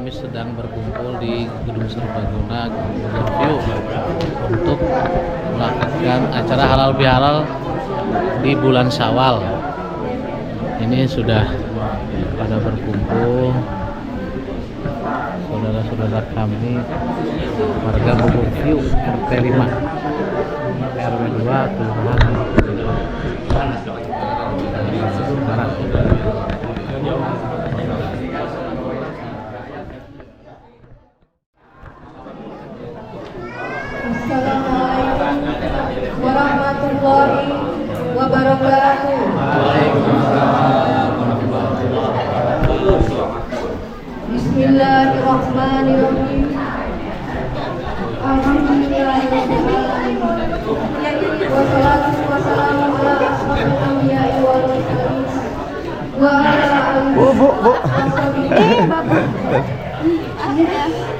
kami sedang berkumpul di Gedung Serbaguna View untuk melakukan acara halal bihalal di bulan Syawal. Ini sudah pada berkumpul saudara-saudara kami warga Bogor View RT 5 RW 2 Kelurahan Barat. Assalamualaikum warahmatullahi wabarakatuh. Bismillahirrahmanirrahim. Alhamdulillahirrahmanirrahim. Wassalatu wassalamu ala asyrafil anbiya'i wal mursalin wa ala alihi Bu.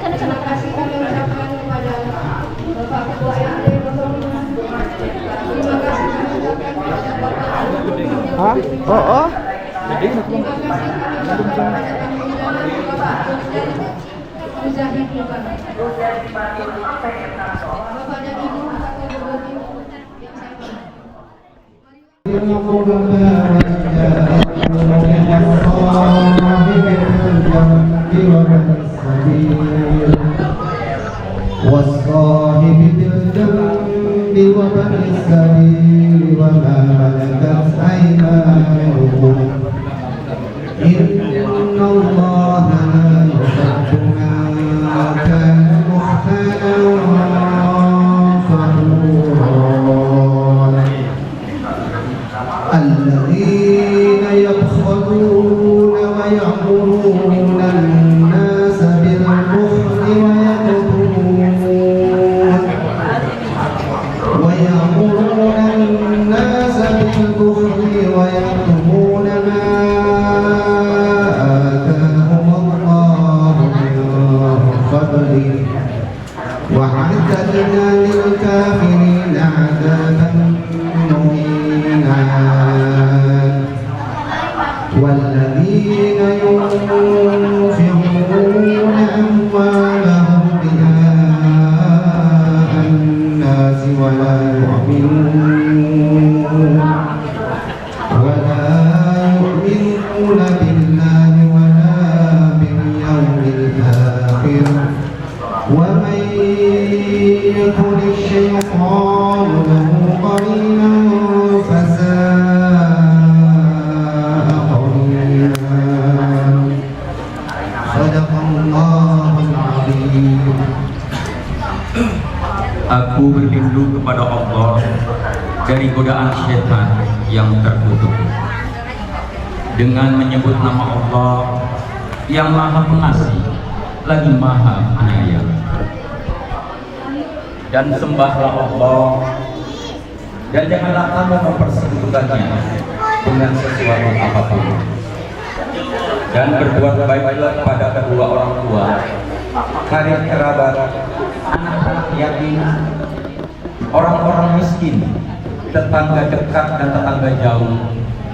Terima kasih kami ucapkan kepada Bapak Ketua RT 05. Terima kasih kami ucapkan kepada Bapak Terima kasih kami ucapkan kepada Bapak Muzahid juga. Bapak dan Ibu Kakak Bogor yang والصاحب بالجنب وبن السبيل وما ملكت أيمانكم إن الله لا يحب من كان مختالا فخورا الذين يبخلون ويأمرون الناس بالبخل ويأمرون الناس بالبخل ويكتمون ما آتاهم الله من فضله وأعتدنا للكافرين عذابا مهينا والذين ينفقون أموالهم رئاء الناس ولا يؤمنون بالله ولا باليوم الآخر ومن يكن الشيطان له قرينا فساء قرينا صدق الله العظيم. Aku berlindung kepada Allah dari godaan syaitan yang terkutuk dengan menyebut nama Allah yang Maha Pengasih lagi Maha Penyayang. Dan sembahlah Allah dan janganlah kamu mempersekutukannya dengan sesuatu apapun. Dan berbuat baiklah kepada kedua orang tua, karib kerabat, anak-anak yatim, orang-orang miskin, tetangga dekat dan tetangga jauh,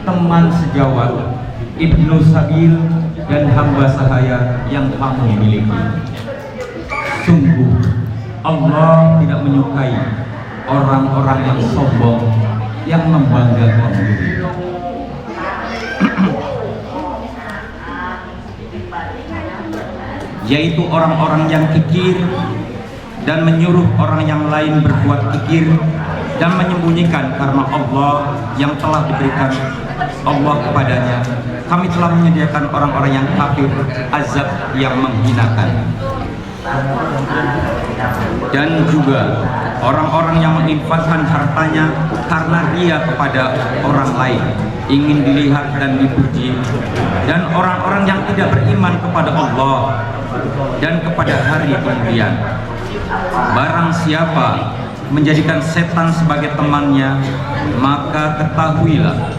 teman sejawat, ibnu sabil, dan hamba sahaya yang kamu miliki. Sungguh Allah tidak menyukai orang-orang yang sombong, yang membanggakan diri. Yaitu orang-orang yang kikir dan menyuruh orang yang lain berbuat kikir dan menyembunyikan karena Allah yang telah diberikan Allah kepadanya. Kami telah menyediakan orang-orang yang kafir azab yang menghinakan. Dan juga orang-orang yang menginfakkan hartanya karena ria kepada orang lain, ingin dilihat dan dipuji. Dan orang-orang yang tidak beriman kepada Allah dan kepada hari kemudian. Barang siapa menjadikan setan sebagai temannya, maka ketahuilah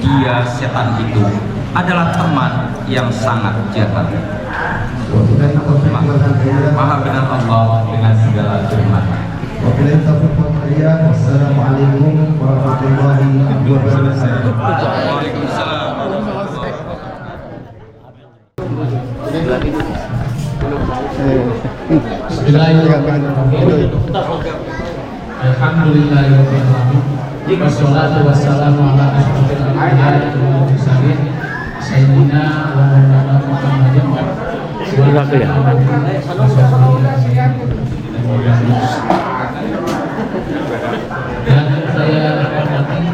dia setan itu adalah teman yang sangat jahat. Maha benar Allah dengan segala firman. Wassalamualaikum warahmatullahi wabarakatuh. Waalaikumsalam. Bismillahirrahmanirrahim. Alhamdulillahirrahmanirrahim. Wassalatu wassalamu ala asyrofil anbiya'i wal mursalin sayyidina wa maulana Muhammadin wa ala alihi dan saya hormati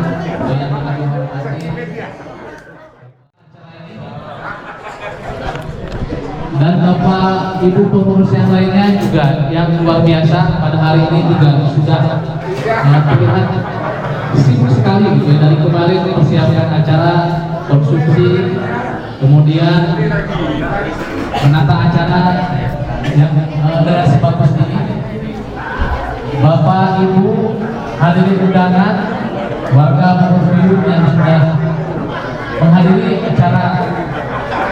dan Bapak Ibu pengurus yang lainnya juga yang luar biasa pada hari ini juga sudah terlihat sibuk sekali gitu ya. Dari kemarin mempersiapkan acara konsumsi, kemudian menata acara yang dengan sebagus ini. Bapak Ibu hadirin undangan, warga Bogor yang sudah menghadiri acara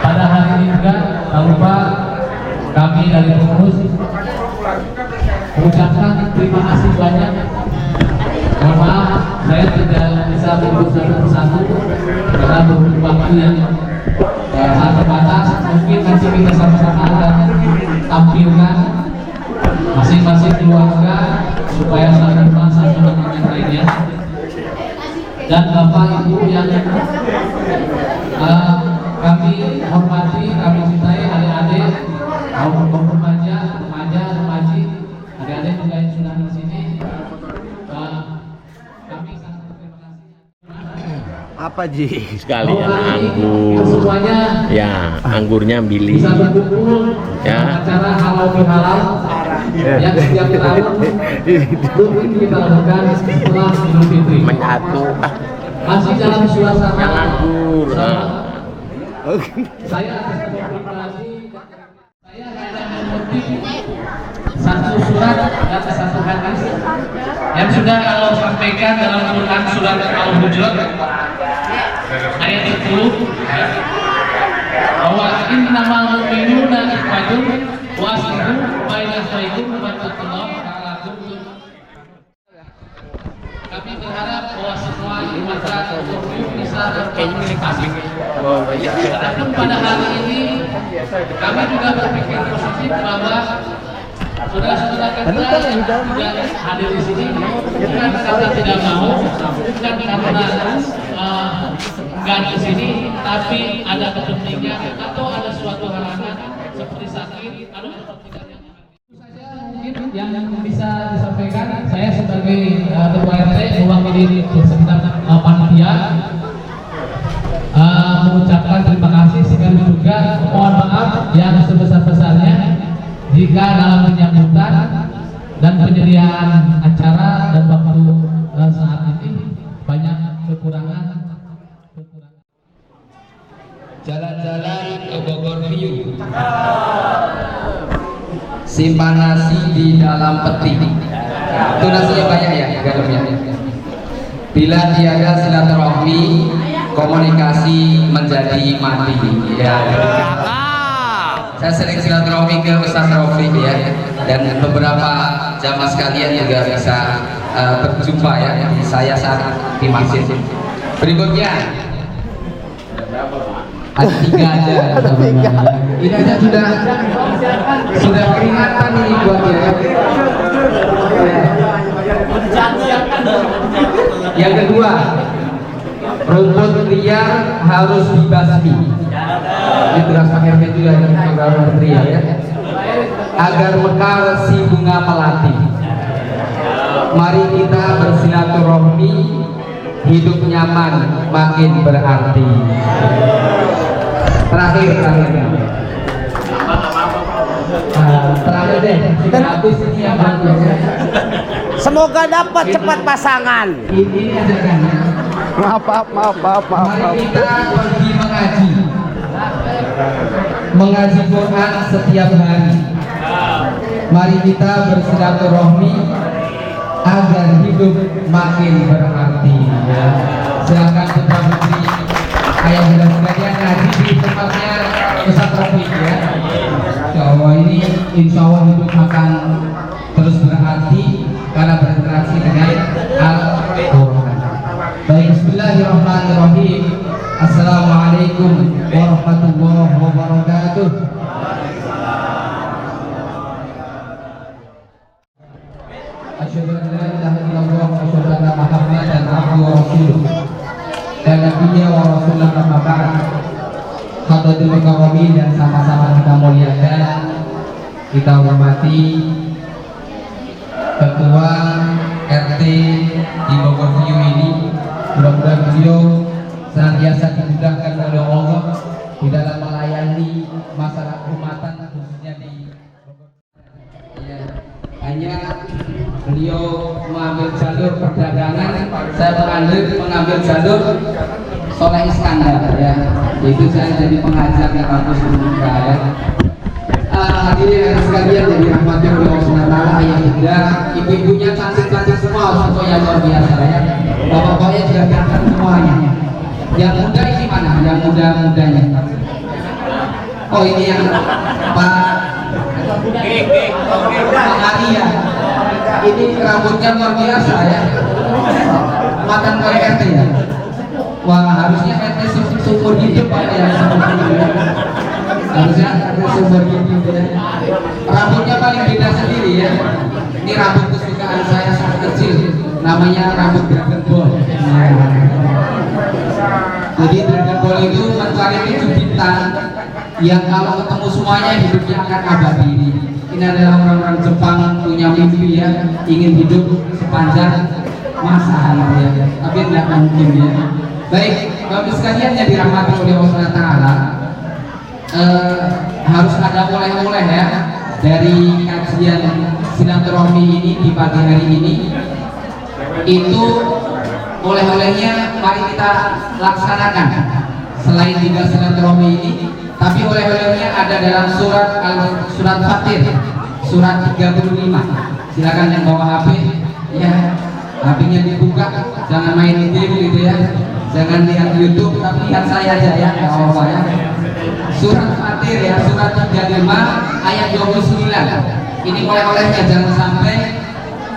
pada hari ini juga, tak lupa kami dari pengurus mengucapkan terima kasih banyak. Mohon maaf saya tidak bisa menyebut satu persatu karena beberapa waktu yang sangat terbatas. Mungkin nanti kita sama-sama akan tampilkan masing-masing keluarga supaya saling kenal satu dengan yang lainnya. Dan Bapak Ibu yang kami hormati, kami cintai, adik-adik, kaum remaja, remaji, adik-adik juga yang sudah di sini. Kami sangat terima kasih. Apa Ji? Sekalian anggur. Semuanya Ya, anggurnya bili. bisa berkumpul Ya. acara halal bihalal yang setiap tahun rutin kita lakukan setelah Idul Fitri. Menyatu. Masih dalam suasana Yang anggur. Saya atas nama pribadi, saya hanya mengutip satu surat dan satu hadis yang sudah Allah sampaikan dalam Quran surat Al-Hujurat ayat 10 bahwa innamal mu'minuna ikhwatun wa aslihu baina akhawaykum wattaqullaha la'allakum turhamun. Kami berharap bahwa semua mitra bisa berpartisipasi. Namun pada hari ini kami juga berpikir positif bahwa saudara-saudara kita yang juga hadir di sini bukan karena tidak mau, bukan karena enggak di sini, tapi ada kepentingan atau ada suatu halangan seperti sakit atau kepentingan yang saja mungkin yang bisa disampaikan. Saya sebagai ketua RT mewakili sekitar panitia mengucapkan terima kasih sekaligus juga mohon maaf yang sebesar-besarnya jika dalam penyambutan dan penyediaan acara dan waktu saat ini banyak kekurangan. Jalan-jalan ke Bogor View, simpan nasi di dalam peti. Itu nasinya banyak ya, garamnya. Bila tiada silaturahmi, komunikasi menjadi mati. Ya. Saya sering silaturahmi ke Ustaz Rafiq ya, dan beberapa jamaah sekalian juga bisa berjumpa ya. Saya saat di masjid. Berikutnya ada 3 aja. Ini aja sudah peringatan ini buat ya. Yang kedua, rumput liar harus dibasmi. Ini tugas Pak RT juga yang program Ria ya. Agar mekar si bunga melati. Mari kita bersilaturahmi, hidup nyaman makin berarti. Terakhir deh, habis ini yang bagus. Semoga dapat cepat pasangan. Ini aja kan ya. Maaf. Mari kita pergi mengaji Quran setiap hari. Mari kita bersilaturahmi agar hidup makin berarti. Ya. Silakan putra putri ayah dan sekalian ngaji di tempatnya Ustaz Rafiq ya. Insya Allah hidup akan terus berarti karena berinteraksi dengan Al-Quran. Baik, bismillahirrahmanirrahim. Assalamualaikum warahmatullahi wabarakatuh. asyhadu an la ilaha illallah wa asyhadu anna Muhammadan abduhu wa rasuluh. Dan nabiyya wa rasulullah amma ba'd. Hadirin mukarramin dan sama-sama kita muliakan, kita hormati Ketua RT di Bogor View ini. Mudah-mudahan beliau senantiasa dimudahkan oleh Allah di dalam melayani masyarakat umatan khususnya di Bogor. Ya, hanya beliau mengambil jalur perdagangan, saya mengambil jalur Soleh Iskandar, ya, yaitu saya jadi pengajar di kampus Unika, ya. Hadirin sekalian yang dirahmati oleh Allah SWT, ayah bunda, ibu-ibunya cantik-cantik semua, contoh yang luar biasa, ya. Bapak-bapaknya juga ganteng semuanya. Yang muda ini mana? Yang muda-mudanya? Oh, ini yang Pak Ali, ya. Ini rambutnya luar biasa, ya. Mantan oleh RT, ya. Wah, harusnya RT seumur hidup Pak, ya, seperti ini, ya. Harusnya RT seumur hidup, ya. Rambutnya paling beda sendiri, ya. Ini rambut kesukaan saya saat kecil, namanya rambut Dragon Ball. Jadi Dragon Ball itu mencari 7 bintang yang kalau ketemu semuanya hidupnya akan abadi. Ini adalah orang-orang Jepang punya mimpi, ya, ingin hidup sepanjang masa, ya. Tapi tidak mungkin, ya. Baik, Bapak sekalian yang dirahmati oleh Allah Taala, harus ada oleh-oleh, ya, dari kajian silaturahmi ini di pagi hari ini. Itu oleh-olehnya mari kita laksanakan. Selain juga silaturahmi ini, tapi oleh-olehnya ada dalam surat Fatir, surat 35. Silakan yang bawa HP, ya, HP-nya dibuka, jangan main game gitu, ya. Jangan lihat YouTube, tapi lihat saya aja, ya, nggak apa-apa, ya. Surat Fatir, ya, surat 35 ayat 29. Ini oleh-olehnya, jangan sampai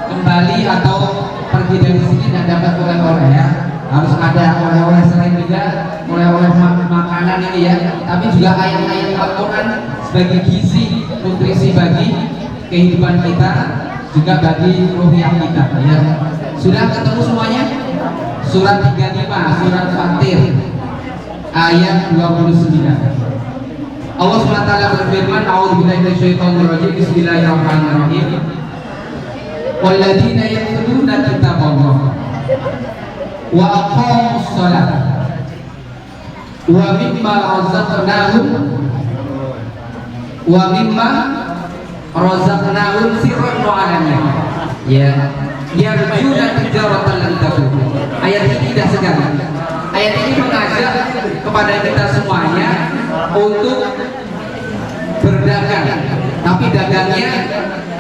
kembali atau pergi dari sini dan dapat oleh-oleh, ya. Harus ada oleh-oleh selain juga oleh-oleh makanan ini, ya, tapi juga ayat-ayat Al-Quran sebagai gizi nutrisi bagi kehidupan kita, juga bagi ruhiah kita, ya. Sudah ketemu semuanya? Surat 35, surat Fatir ayat 29. Allah SWT berfirman, a'udzubillahi minasyaitonirrajim, bismillahirrahmanirrahim. Walladzina yatluna kitaballah wa aqamus shalah wa mimma razaqnahum sirran wa alaniya, ya, yarjuna tijaratan lan tabur. Ayat ini tidak sekali. Ayat ini mengajak kepada kita semuanya untuk berdagang, tapi dagangnya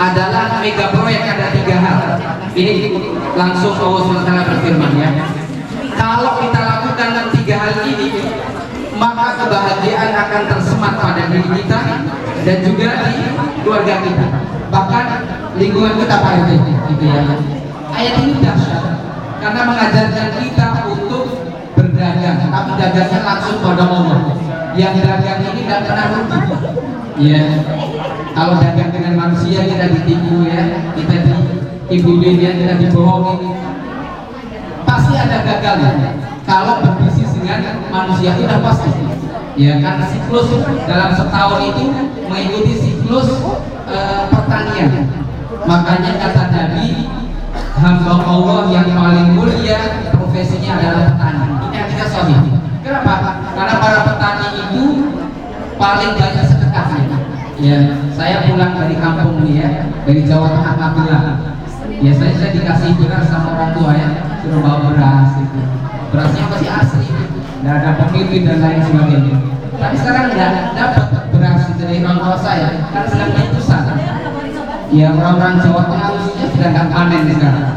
adalah mega proyek. Ada 3 hal. Ini langsung Allah SWT berfirman, ya, kalau kita lakukan 3 hal ini, maka kebahagiaan akan tersemat pada diri kita dan juga di keluarga kita, bahkan lingkungan kita, Pak RT, gitu, ya. Ayat ini dahsyat karena mengajarkan kita untuk berdagang, tapi dagangnya langsung pada Allah. Yang dagang ini tidak pernah rugi, ya. Kalau dagang dengan manusia kita ditipu, ya, kita ditimbulin, ya, kita dibohongi, pasti ada gagalnya. Kalau berbisnis dengan manusia itu sudah pasti, ya, karena siklus dalam setahun itu mengikuti siklus pertanian. Makanya kata Nabi, hamba Allah yang paling mulia profesinya adalah petani. Ini hadis sahih. Kenapa? Karena para petani itu paling banyak sedekahnya. Ya, saya pulang dari kampung nih, ya, dari Jawa Tengah, Magelang. Biasanya saya dikasih beras sama orang tua, ya, suruh bawa beras itu. Berasnya masih asli, nggak ada pemimpin dan lain sebagainya. Tapi sekarang nggak dapat beras dari orang tua saya, karena sedang diutusan. Ya, orang-orang Jawa Tengah khususnya sedang nggak panen sekarang.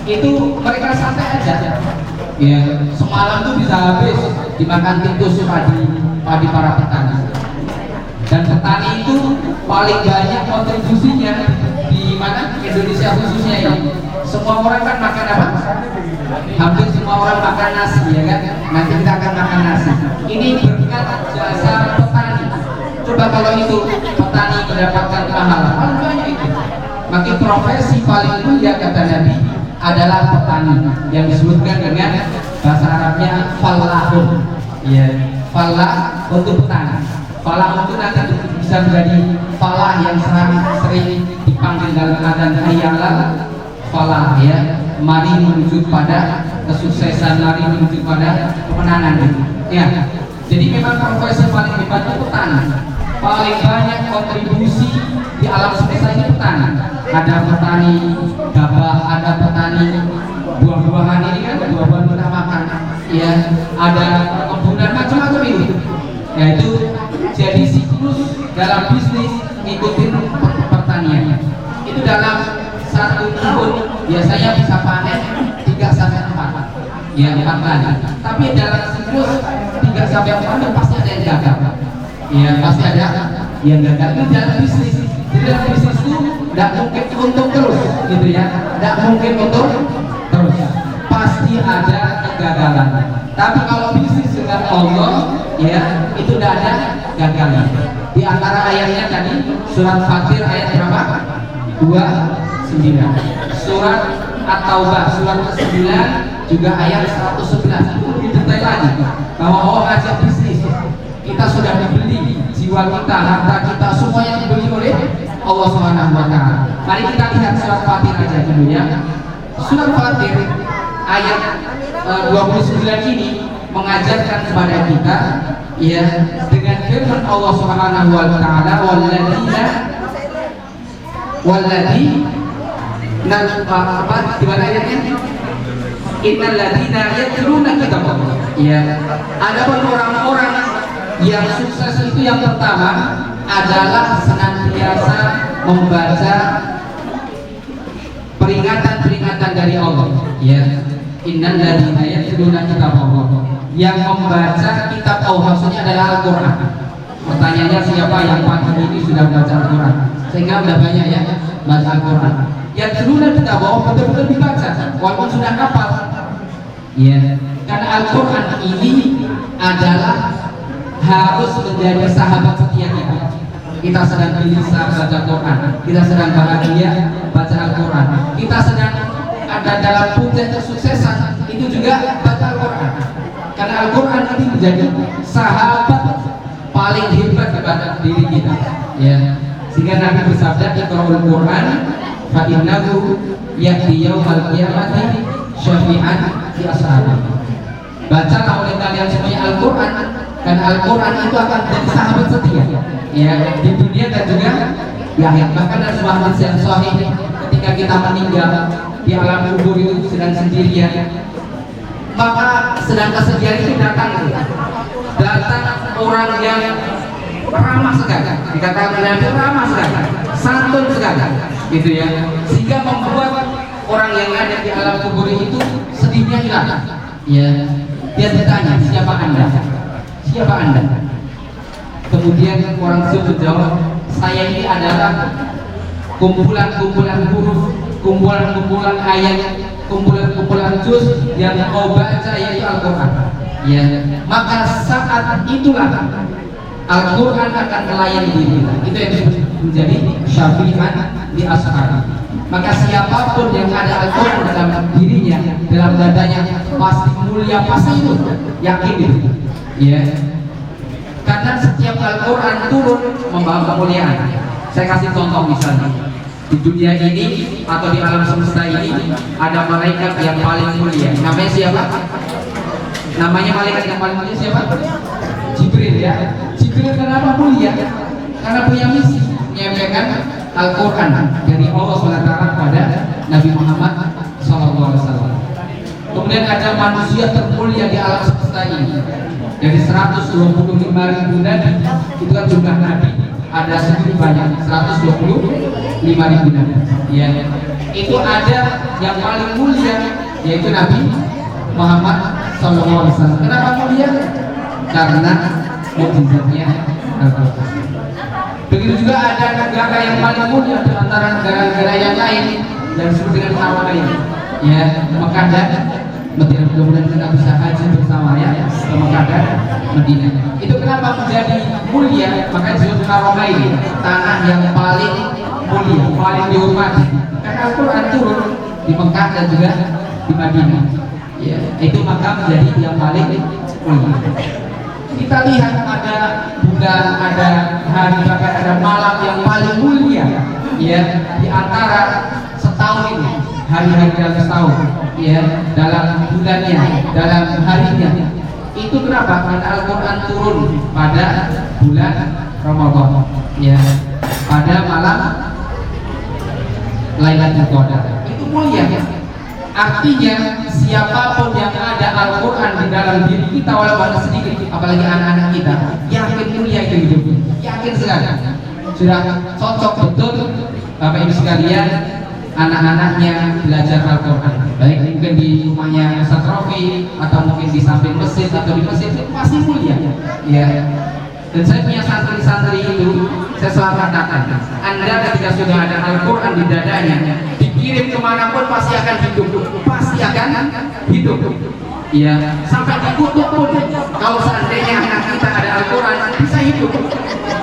Itu mereka santai aja. Ya, semalam tuh bisa habis dimakan tikus padi para petani. Dan petani itu paling banyak kontribusinya di mana? Indonesia khususnya ini. Semua orang kan makan apa? Hampir semua orang makan nasi, ya kan? Nanti kita akan makan nasi. Ini berkat jasa petani. Coba kalau itu petani mendapatkan pahala, paling banyak itu. Maka profesi paling mulia kata Nabi adalah petani, yang disebutkan dengan bahasa Arabnya falahun. Ya, falah untuk petani. Falah itu nanti bisa menjadi falah yang sering dipanggil dalam adzan hayya 'alal falah, ya. Mari menuju pada kesuksesan, mari menuju pada kemenangan. Ya. Jadi memang profesi paling hebat itu petani. Paling banyak kontribusi di alam semesta ini petani. Ada petani gabah, ada petani buah-buahan, ini kan buah-buahan kita makan. Ya, ada perkebunan macam-macam ini. Yaitu jadi siklus dalam bisnis ngikutin pertanian. Itu dalam satu tahun biasanya bisa panen 3 sampai 4. Ya, 4 kali. Tapi dalam siklus 3 sampai 4 pasti ada yang gagal. Ya, pasti ada yang gagal. Itu dalam bisnis. Di dalam bisnis itu tidak mungkin untung terus, gitu ya. Tidak mungkin untung terus. Pasti ada kegagalan. Tapi kalau bisnis dengan Allah, ya, itu tidak ada gagal. Di antara ayatnya tadi surat Fatir ayat berapa? 29. Surat At-Taubah surat ke-9 juga ayat 111. Itu lebih detail lagi bahwa Allah ajak bisnis. Kita sudah dibeli jiwa kita, harta kita, semua yang dibeli oleh Allah Subhanahu wa taala. Mari kita lihat surat Fatir aja dulu ya. Surat Fatir ayat 29 ini mengajarkan kepada kita, ya, dengan firman Allah Subhanahu wa taala, di mana ayatnya? Innal ladzina yatluna kitaballah. Ya, adapun orang-orang yang sukses itu yang pertama adalah senantiasa membaca peringatan-peringatan dari Allah. Ya, innal ladzina yatluna kitaballah. Yang membaca kitab Allah maksudnya adalah Al-Qur'an. Pertanyaannya, siapa yang pagi ini sudah baca Al-Qur'an? Sehingga sudah banyak ya baca Al-Qur'an. Yang dulu kita bawa betul-betul dibaca walaupun sudah hafal. Ya, karena Al-Qur'an ini adalah harus menjadi sahabat setia kita. Kita sedang gelisah baca Quran, kita sedang bahagia baca Al-Qur'an, kita sedang ada dalam puncak kesuksesan, itu juga baca Al-Qur'an. Karena Al-Qur'an ini menjadi sahabat paling hebat kepada diri kita. Ya. Sehingga Nabi bersabda, "Iqra'ul Qur'an fa innahu ya'ti yaumal qiyamati syafi'an fi ashabi." Bacalah oleh kalian semuanya Al-Qur'an, dan Al-Qur'an itu akan menjadi sahabat setia, ya, di dunia dan juga di akhirat. Bahkan dalam sebuah hadis yang sahih, ketika kita meninggal di alam kubur itu sedang sendirian, maka sedang kesedihan itu datang orang yang ramah sekali, dikatakan Nabi ramah sekali, santun sekali, gitu ya, sehingga membuat orang yang ada di alam kubur itu sedihnya hilang. Ya, dia bertanya, siapa anda? Siapa anda? Kemudian orang tersebut menjawab, saya ini adalah kumpulan-kumpulan huruf, kumpulan-kumpulan ayat, kumpulan-kumpulan juz yang kau baca, yaitu Al-Qur'an. Ya, maka saat itulah Al-Qur'an akan melayani diri kita. Itu yang disebut menjadi syafi'an di ashab. Maka siapapun yang ada Al-Qur'an dalam dirinya, dalam dadanya, pasti mulia, pasti itu, yakin itu. Ya, karena setiap Al-Qur'an turun membawa kemuliaan. Saya kasih contoh misalnya, di dunia ini atau di alam semesta ini ada malaikat yang paling mulia. Namanya siapa? Namanya malaikat yang paling mulia siapa? Jibril, ya. Jibril kenapa mulia? Karena punya misi menyampaikan Al-Qur'an dari Allah SWT kepada Nabi Muhammad SAW. Kemudian ada manusia termulia di alam semesta ini. Dari 125.000 nabi, itu kan jumlah nabi, ada segitu banyak, 125.000 nabi. Ya, itu ada yang paling mulia, yaitu Nabi Muhammad SAW. Kenapa mulia? Karena mukjizatnya Al-Qur'an. Begitu juga ada negara yang paling mulia di antara negara-negara yang lain yang disebut dengan Hawaii, ya, Mekah dan Madinah. Mudah-mudahan kita bisa haji bersama ya ke Mekah dan Madinah. Itu kenapa menjadi mulia? Maka disebut Hawaii, tanah yang paling mulia, paling dihormati. Karena Al-Quran turun di Mekah dan juga di Madinah. Ya, itu maka menjadi yang paling mulia. Kita lihat ada bulan, ada hari, bahkan ada malam yang paling mulia. Ya, di antara setahun ini, hari-hari dalam setahun, ya, dalam bulannya, dalam harinya. Itu kenapa? Karena Al-Quran turun pada bulan Ramadan, ya, pada malam Lailatul Qadar. Itu mulia. Artinya siapapun yang ada Al-Quran di dalam diri kita walaupun sedikit, apalagi anak-anak kita, yakin mulia itu hidupnya, yakin sekali. Sudah cocok betul Bapak Ibu sekalian, anak-anaknya belajar Al-Quran, baik mungkin di rumahnya Ustaz Rofi atau mungkin di samping masjid atau di masjid, itu pasti mulia, ya. Dan saya punya santri-santri itu, saya selalu katakan, Anda ketika sudah ada Al-Quran di dadanya, dikirim kemanapun pasti akan hidup, pasti akan hidup, ya. Sampai dikutuk pun, kalau seandainya anak kita ada Al-Quran, bisa hidup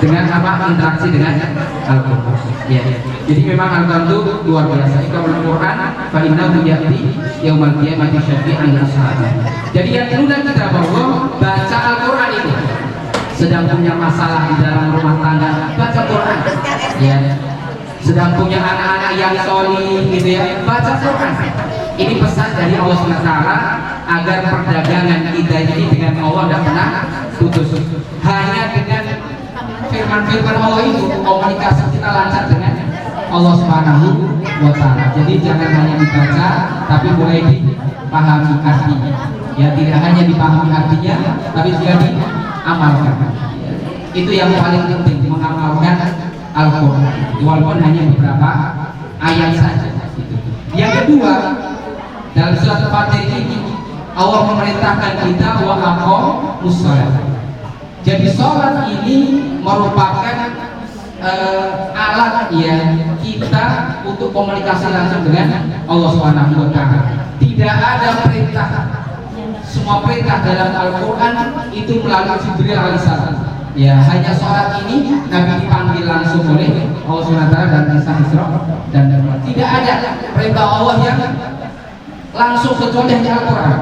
dengan apa? Interaksi dengan Al-Quran, ya. Jadi memang Al-Quran itu luar biasa. Iqra'ul Quran fa innahu ya'ti yaumal qiyamati syafi'an li ashabihi. Jadi yang perlu kita bahwa baca Al-Quran itu, sedang punya masalah di dalam rumah tangga, baca Quran, ya. Sedang punya anak-anak yang solih, gitu ya, baca Quran. Ini pesan dari Allah SWT agar perdagangan kita ini dengan Allah tidak pernah putus. Hanya dengan firman-firman Allah itu komunikasi kita lancar dengan Allah Subhanahu wa Ta'ala. Jadi jangan hanya dibaca, tapi mulai dipahami artinya. Ya, tidak hanya dipahami artinya, tapi juga diamalkan. Itu yang paling penting, mengamalkan Al-Quran, walaupun hanya beberapa ayat saja. Yang kedua, dalam surat Al-Fatihah ini Allah memerintahkan kita wa aqamus shalah. Jadi sholat ini merupakan alat, ya, kita untuk komunikasi langsung dengan Allah Subhanahu wa Ta'ala. Tidak ada perintah, semua perintah dalam Al-Quran itu melalui Jibril alaihissalam. Ya, hanya sholat ini Nabi dipanggil langsung oleh Allah SWT dan Isra dan Mi'raj. Tidak ada perintah Allah yang langsung kecuali hanya Al-Quran.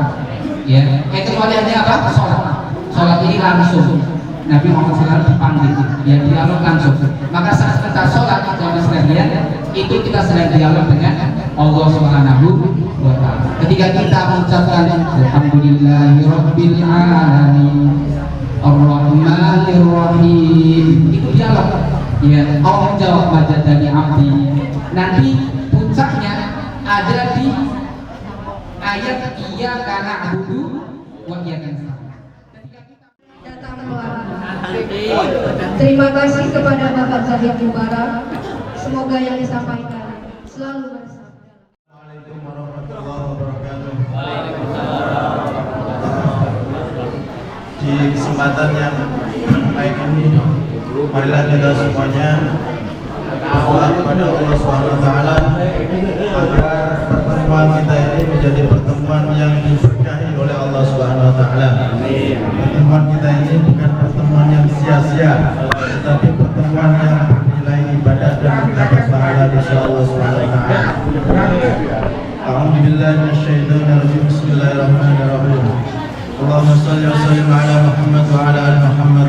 Ya, kecuali hanya apa? Sholat. Sholat ini langsung Nabi Muhammad SAW dipanggil, ya, dialog langsung. Maka saat kita sholat, jamaah sekalian, itu kita sedang dialog dengan Allah Subhanahu wa Ta'ala. Ketika kita mengucapkan Alhamdulillahirabbil alamin Ar-Rahmanir Rahim, itu dialog, ya. Allah menjawab majadani abdi. Nanti puncaknya ada di ayat iyyaka na'budu wa iyyaka nasta'in. Datang keluar. Terima kasih kepada Bapak Zahid Mubarak. Semoga yang disampaikan selalu bersama. Assalamualaikum warahmatullahi wabarakatuh. Di kesempatan yang baik ini, marilah kita semuanya berdoa kepada Allah Subhanahu wa Ta'ala agar pertemuan kita ini menjadi pertemuan yang diberkahi oleh Allah Subhanahu wa Ta'ala. Pertemuan kita ini bukan pertemuan yang sia-sia, tetapi pertemuan yang bernilai ibadah dan mendapat pahala di sisi Allah Subhanahu wa Ta'ala. Alhamdulillah minasyaitonirrajim. Bismillahirrahmanirrahim. Allahumma shalli wa sallim ala Muhammad wa ala ali Muhammad.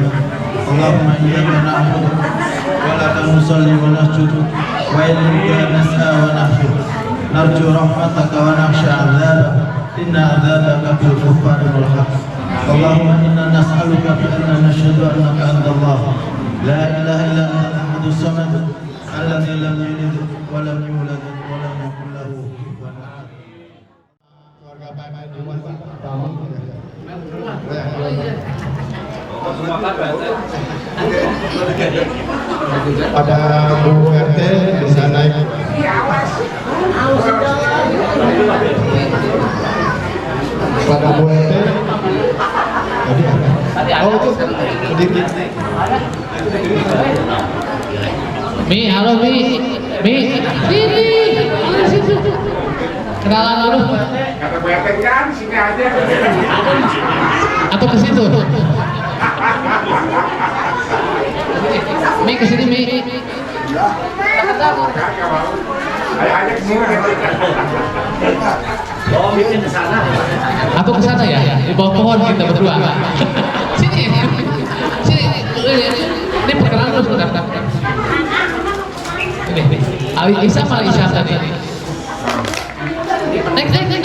Allahumma iyyaka na'budu wa laka nusalli wa nasjudu wa ilayka nas'a wa nahshudu. Narju rahmataka wa nakhsha 'adzabaka. Inna 'adzabaka bil kuffari wal haqq. Allahumma inna nas'aluka bi anna nashhadu annaka antallah la ilaha illa anta ahadus samad alladzi lam yalid wa lam yulad wa lam yakul lahu kufuwan ahad. Keluarga Pak di rumah pada Bu RT bisa naik. Pada Bu RT oh itu sedikit. Mi, halo Mi, Mi, sini, situ. Kenalan dulu. Kata Bu RT kan sini aja. Atau ke situ. Mi, ke sini Mi. Ayah kesini. Atau ke sana ya? Di bawah pohon kita berdua. Sini. Sini. Ini perkenalan dulu sebentar. Ini. Isa sama Isa tadi. Next sini.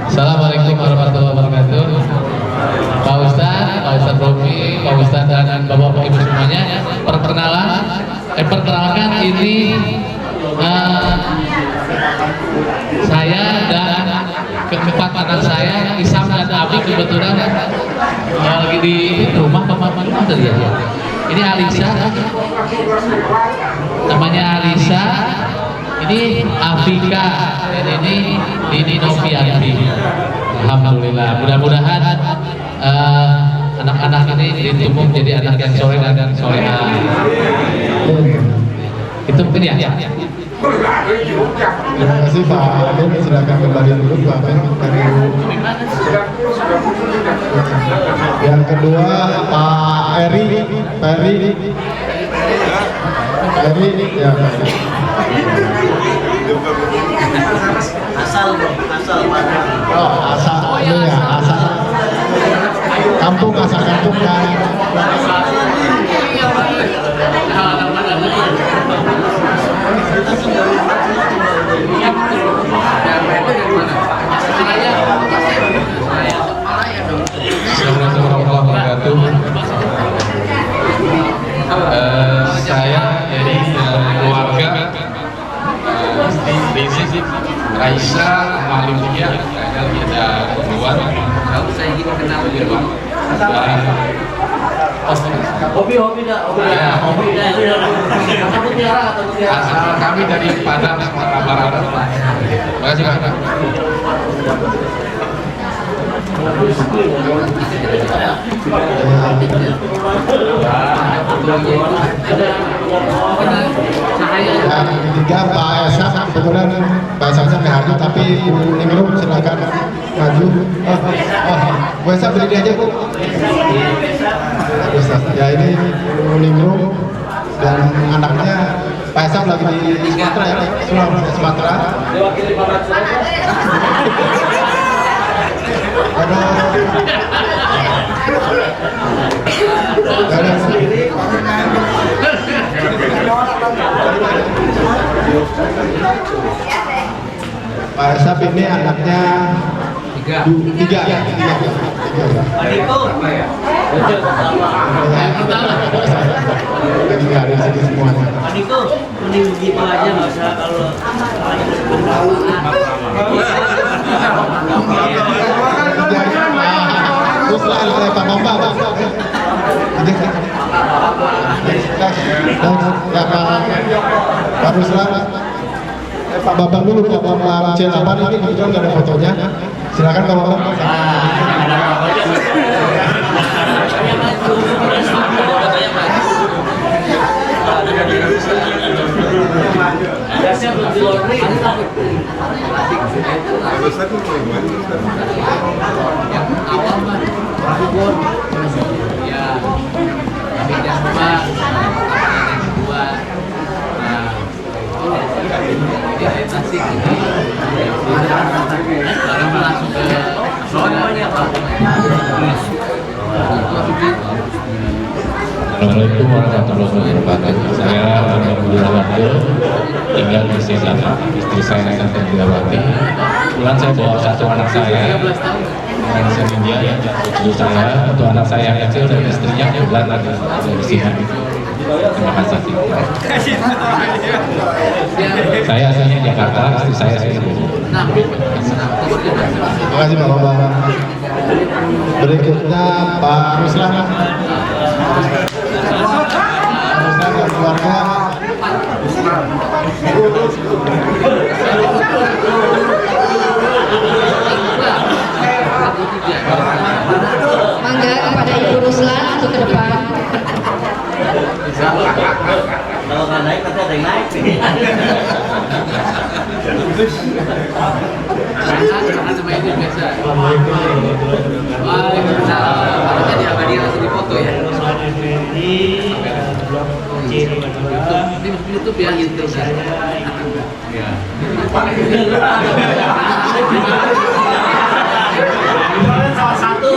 Assalamualaikum warahmatullahi wabarakatuh. Pak Ustadz Rofi, Pak Ustadz dan Bapak Ibu semuanya, perkenalkan ini saya dan keempat anak saya, Isam dan Abi, kebetulan lagi di rumah Bapak tadi ya. Ini Alisa, namanya Alisa. Ini Afika dan ini Novianti. Alhamdulillah. Mudah-mudahan anak-anak ini ditumbuh jadi anak yang soleh dan soleha. Itu mungkin ya. Terima kasih Pak Amin, silakan kembali dulu Pak Amin. Yang kedua Pak Eri ya. Asal ini ya, asal kampung kan. Assalamualaikum warahmatullahi wabarakatuh. Saya dari keluarga Rizik, Raisa, Maludia, lagi ada keluar. Kalau saya ingin kenal gitu, hobi dah. Asal kami dari Padang, Sumatera Barat. Terima kasih Pak. Yang ketiga Pak Esa, kebetulan Pak Esa PHD tapi Ningrum silakan maju. Bu Esa berdiri aja Bu. Ya ini Ningrum dan anaknya Pak Esa lagi di Sumatera ya, Sumatera. Pak Esap ini anaknya tiga. Tiga dari sini semuanya. Adiko, mending begitu aja nggak usah kalau Ruslan Pak Bambang. Ya Pak Ruslan. Pak Bambang dulu, Pak Bambang C8 ini kebetulan nggak ada fotonya. Silakan Pak Bambang. gasnya belum di laundry. Yang awal mah Bogor. Ya, kami dan rumah, yang kedua. Nah, jadi Tasik ini sekarang langsung ke soalnya apa? Assalamualaikum warahmatullahi wabarakatuh. Saya Abdullah tinggal di Sejahtera. Istri saya Santi Dilawati. Kebetulan saya bawa satu anak saya dengan India, cucu saya, untuk anak saya yang kecil dan istrinya kebetulan ada di sini. Terima kasih. Saya aslinya Jakarta, istri saya sini. Terima kasih Pak Bambang. Berikutnya Pak Ruslan. Ruslan dan keluarga. Mangga kepada Ibu Ruslan untuk ke depan. Kalau nggak naik, nanti ada yang naik. Karena sama ini biasa. Waalaikumsalam. Harusnya diabadikan langsung dipoto ya. Ini YouTube ya, YouTube ya. Salah satu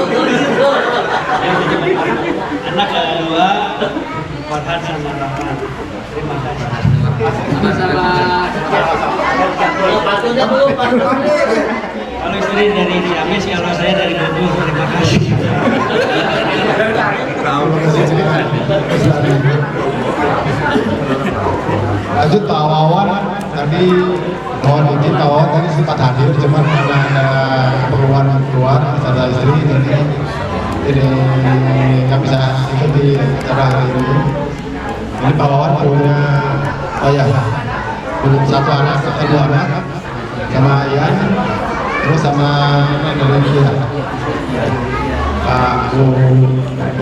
anak kedua Farhan sama Rahman. Terima kasih. Masalah Kalau istri dari Ciamis, kalau saya dari Bogor. Terima kasih. Lanjut Pak Wawan, tadi mohon izin Pak Wawan tadi sempat hadir, cuman karena ada keperluan keluar beserta istri, jadi ini nggak bisa ikut di acara hari ini. Ini Pak Wawan punya, oh ya, punya satu anak, dua anak, sama Ian, terus sama dari dia, Pak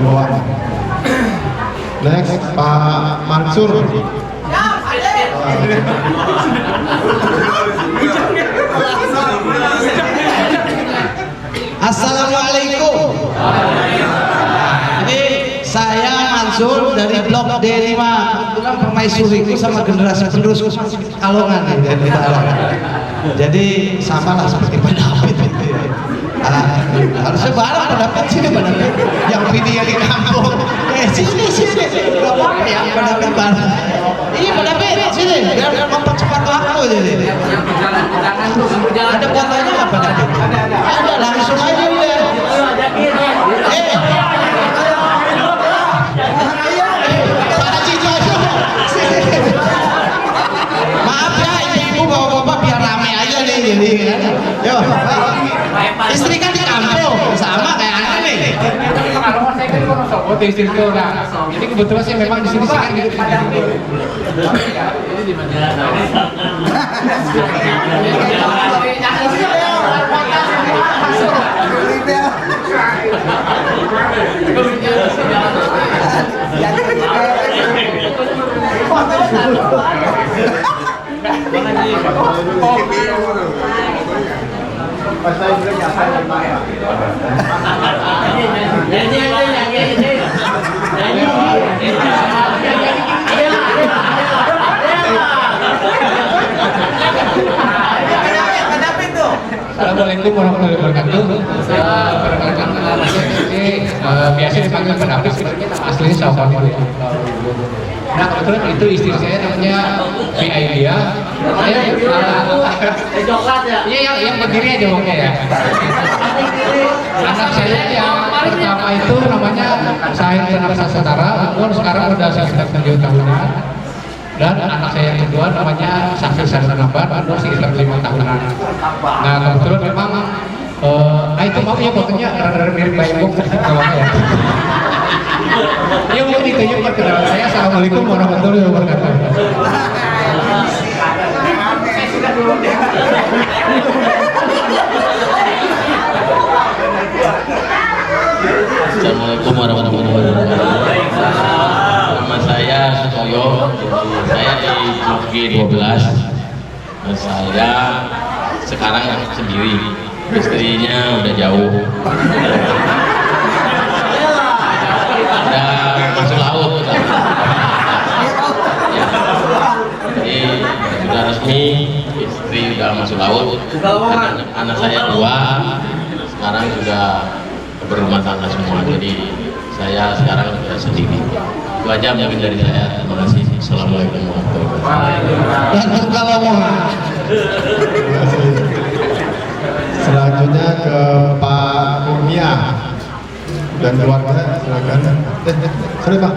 Wawan. Next Pak Mansur. Assalamualaikum. Ini saya Mansur dari Blok D5. Kebetulan permaisuriku sama generasi penerus Kalongan nih dari Barat. Jadi samalah seperti Pak David gitu ya. Harusnya bareng Pak David, sini Pak David. Yang video di kampung. Sini. Gak apa-apa ya Pak David bareng. Iya Pak David, sini. Biar mempercepat waktu jadi. Ada fotonya nggak Pak David? Ada, langsung aja udah. Maaf ya ibu bapak biar rame aja nih jadi kan. Yo, istri kan di kampung sama kayak anak nih. kalau saya kan orang Sobo, istri itu orang. Jadi kebetulan saya memang di sini sih kan gitu. Ini di mana? Assalamualaikum warahmatullahi wabarakatuh. Perkenalkan nama saya ini biasa dipanggil pendamping, sebenarnya nama aslinya Saufan. Nah kebetulan itu istri saya namanya Aidia. Coklat ya? Iya yang berdiri aja oke ya. Anak saya yang pertama itu namanya Sahin Senapsa Setara, umur sekarang udah sekitar 7 tahunan. Dan anak saya yang kedua namanya Sakti Saranabar, umur sekitar 5 tahunan. Nah kebetulan memang itu maaf ya fotonya rada mirip Bayi Bok kalau ya. Ya mungkin itu ya perkenalan saya. Assalamualaikum warahmatullahi wabarakatuh. Assalamualaikum warahmatullahi wabarakatuh. Nama saya Sutoyo, saya di Blok G12. Saya sekarang sendiri, istrinya udah jauh. Udah masuk laut. Ya. Jadi sudah resmi, istri udah masuk laut. Anak saya 2, sekarang sudah berumah tangga semua. Jadi saya sekarang sudah sendiri. Itu aja mungkin dari saya. Terima kasih. Assalamualaikum warahmatullahi wabarakatuh. Selanjutnya ke Pak Kurnia dan keluarga, silakan. Sorry Pak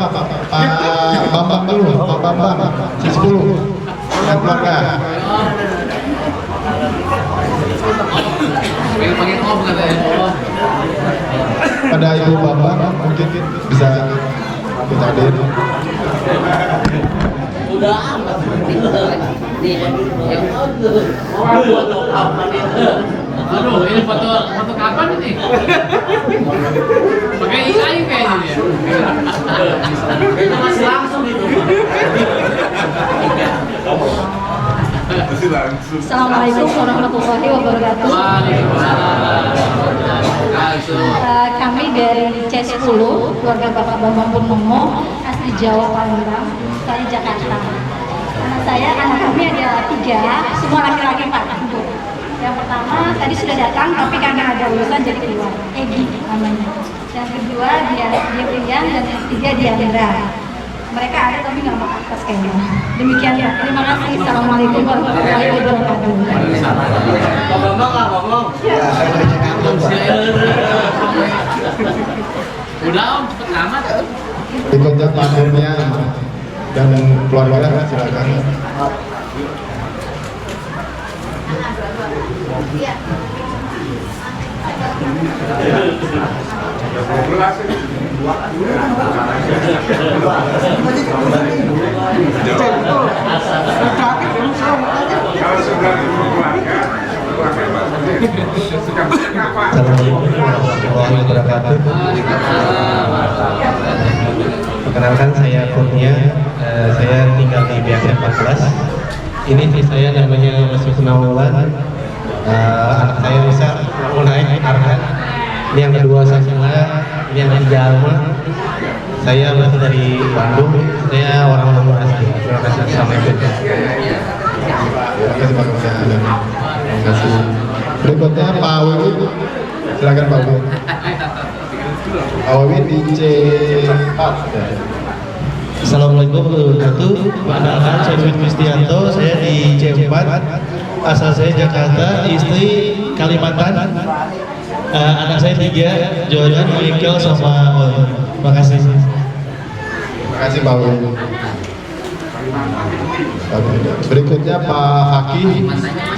Bambang dulu, Pak Bambang, C10 dan keluarga. Pada Ibu Bambang mungkin bisa kita hadir. Udah amat. Nih, Aduh, ini foto kapan ini? Pakai AI kayaknya dia. itu masih langsung itu. Assalamualaikum warahmatullahi wabarakatuh. Kami dari C10, keluarga Bapak Bambang Purnomo, asli Jawa Palembang, dari Jakarta. Anak kami ada 3, semua laki-laki Pak. Yang pertama tadi sudah datang, tapi karena ada urusan jadi keluar. Egi namanya. Yang kedua dia Brian, dan yang ketiga dia Hendra. Mereka ada tapi nggak mau atas kayaknya. Demikian ya. Terima kasih. Assalamualaikum warahmatullahi wabarakatuh. Pak Bambang nggak ngomong. Ya, saya baca kamu, Pak. Udah Om, cepet amat. Berikutnya Pak Kurnia dan keluarga, silakan. Assalamualaikum warahmatullahi wabarakatuh. Perkenalkan saya Kurnia, saya tinggal di BSM 14. Ini istri saya namanya Mas Husnaulan. Anak saya bisa mulai Arhan. Ini yang kedua Sakila, ini yang ketiga Alma. Saya masih dari Bandung. Saya orang Bandung asli. Terima kasih. Assalamualaikum. Terima kasih Pak Kurnia. Terima kasih. Berikutnya Pak Wiwi, silakan Pak Wiwi. Pak Wiwi di C4. Assalamualaikum warahmatullahi wabarakatuh. Perkenalkan saya Dwi Kristianto, saya di C4. Asal saya Jakarta, istri Kalimantan. Anak saya 3, Jordan, Michael, sama Oi. Terima kasih. Terima kasih Pak Wiwi. Berikutnya Pak Haki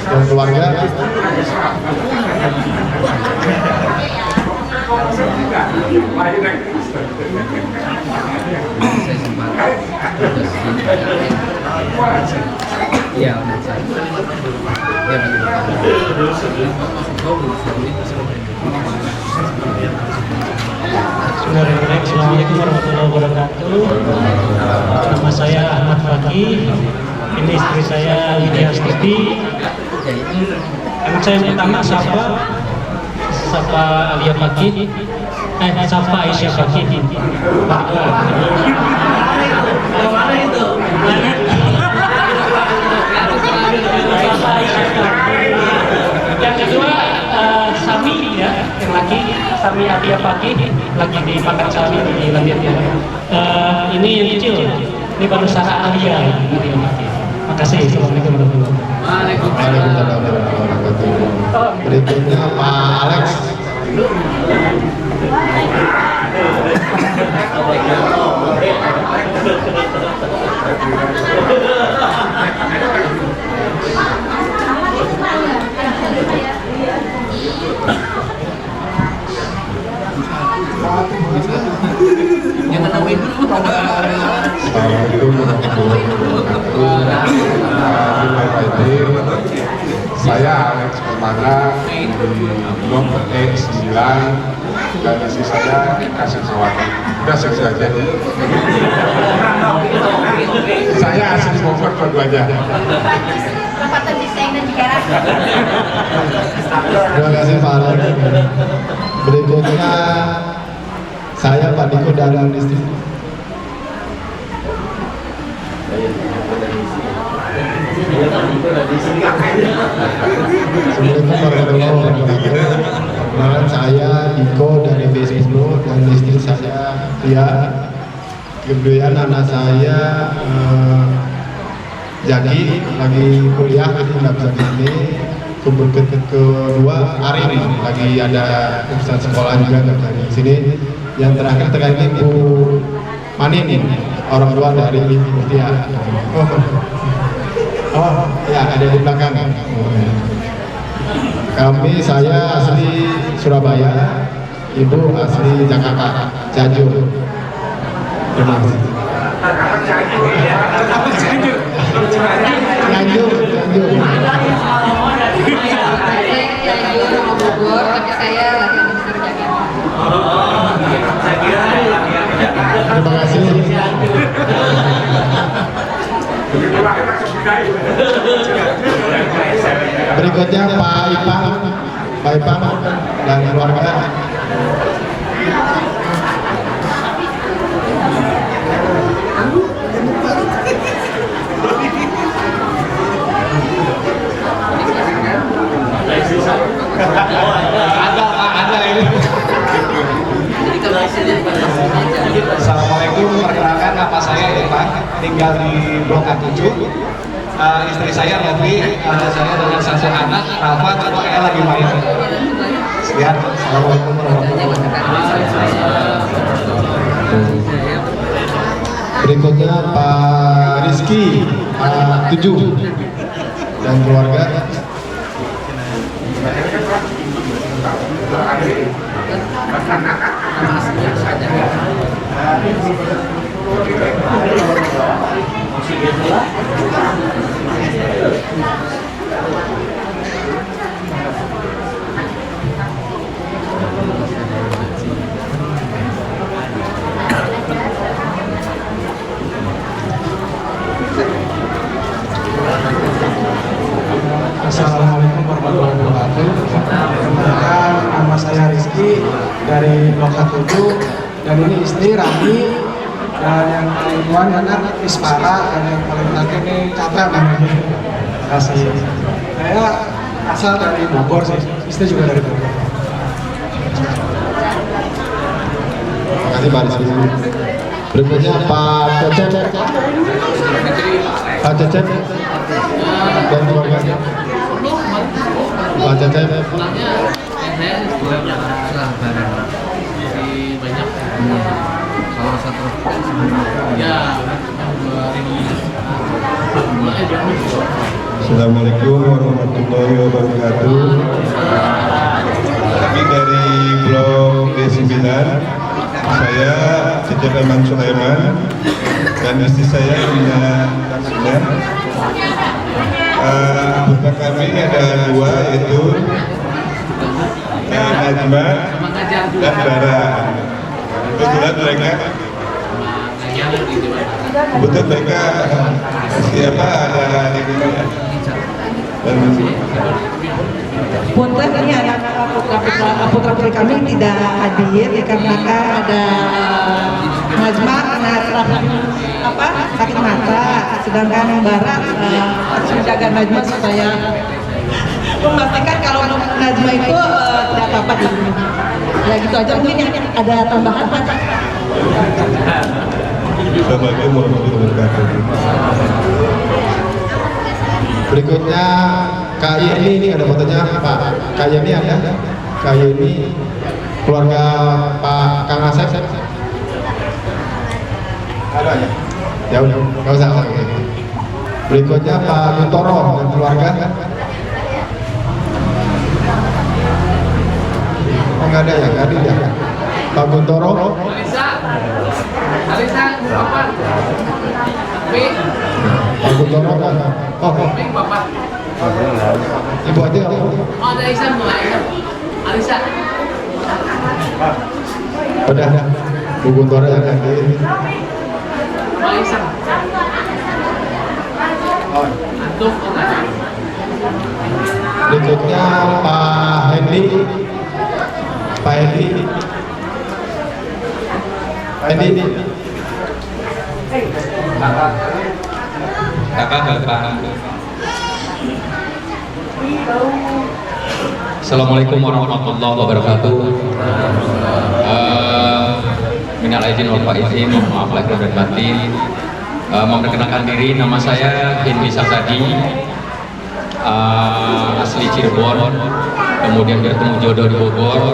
dan keluarga. Iya. Assalamualaikum warahmatullahi wabarakatuh. Nama saya Ahmad Faki. Ini istri saya Lydia Stuti. Anak saya pertama Safa Alia Faki. Safa Aisyah Faki. Mana itu? Yang kedua Sami ya, yang laki Sami Atia Faki, lagi di Pakansari di Landian ya. Ini yang kecil, ini baru Sarah Alia. Makasih. Assalamualaikum warahmatullahi wabarakatuh. Waalaikumsalam warahmatullahi wabarakatuh. Berikutnya Pak Alex. Saya Alex Permana, nomor X9, dan istri saya Kasih Sawati. Udah seksi aja. Saya asli Bogor dua-duanya. Tempatan desain dan Jakarta. Terima kasih Pak Alex. Berikutnya saya Pak Diko dan istri. Assalamualaikum warahmatullahi wabarakatuh. Perkenalkan saya Diko dari Facebook dan istri saya Tia. Kemudian anak saya Jaki lagi kuliah, jadi nggak bisa di sini. Kedua Arin lagi ada urusan sekolah juga nggak bisa di sini. Yang terakhir terkait Bu Manin, orang tua dari Tia. Oh ya, ada di belakang. Saya asli Surabaya, ibu asli Jakarta, Cianjur. Terima kasih. Cianjur. Bogor, tapi saya lagi besar Jakarta. Terima kasih. Berikutnya Pak Ipang dan keluarga. Ada ini. Assalamualaikum, perkenalkan nama saya Ipang, tinggal di Blok A7. Istri saya Novi, ada saya dengan satu anak, Rafa, coba kayak lagi main. Sekian, Assalamualaikum warahmatullahi wabarakatuh. Berikutnya Pak Rizky A7 dan keluarga. Assalamualaikum warahmatullahi wabarakatuh. Perkenalkan, nama saya Rizky dari Blok A7 dan ini istri Rani dan yang paling tua anak Ispara dan yang paling terakhir ini Catra namanya. Terima kasih. Saya asal dari Bogor sih, istri juga dari Bogor. Terima kasih Pak Rizky. Berikutnya Pak Cecep. Pak Cecep dan keluarganya. Pak Cecep. Pulangnya saya setelah lebaran masih banyak salah satu ya 2000. Assalamualaikum warahmatullahi wabarakatuh. Kami dari Blok D9. Saya Cecep Eman Sulaiman dan istri saya Ina Sunan. Anggota kami ada dua, yaitu Najma dan Dara. Kebetulan mereka siapa ada di sini ya. Dan Punten ini anak putra putri kami tidak hadir dikarenakan ada Najma sakit mata, sedangkan yang Barat harus menjaga Najma supaya memastikan kalau Najma itu tidak apa-apa di sini. Ya gitu aja, mungkin yang ada tambahan Pak. Assalamualaikum warahmatullahi wabarakatuh. Berikutnya Kak Yeni, ini ada fotonya Pak. Kak Yeni ada? Kak Yeni, keluarga Pak Kang Asep. Ada ya? Ya udah, nggak usah. Berikutnya Pak Guntoro dan keluarga. Oh nggak ada ya? Nggak ada ya? Pak Guntoro. Alisa, Bapak. Pak Guntoro kan? Oh, Bapak. Ibu aja. Oh, ada Alisa, Bu. Alisa. Udah, Bu Guntoro yang hadir. Alisa. Antum, Berikutnya Pak Hendi. Pak Hendi. Pak Hendi. Kakak Bapak. Assalamualaikum warahmatullahi wabarakatuh. Minal aidin wal faizin, maaf lahir dan batin. Memperkenalkan diri, nama saya Hendy Sasadi, asli Cirebon, kemudian bertemu jodoh di Bogor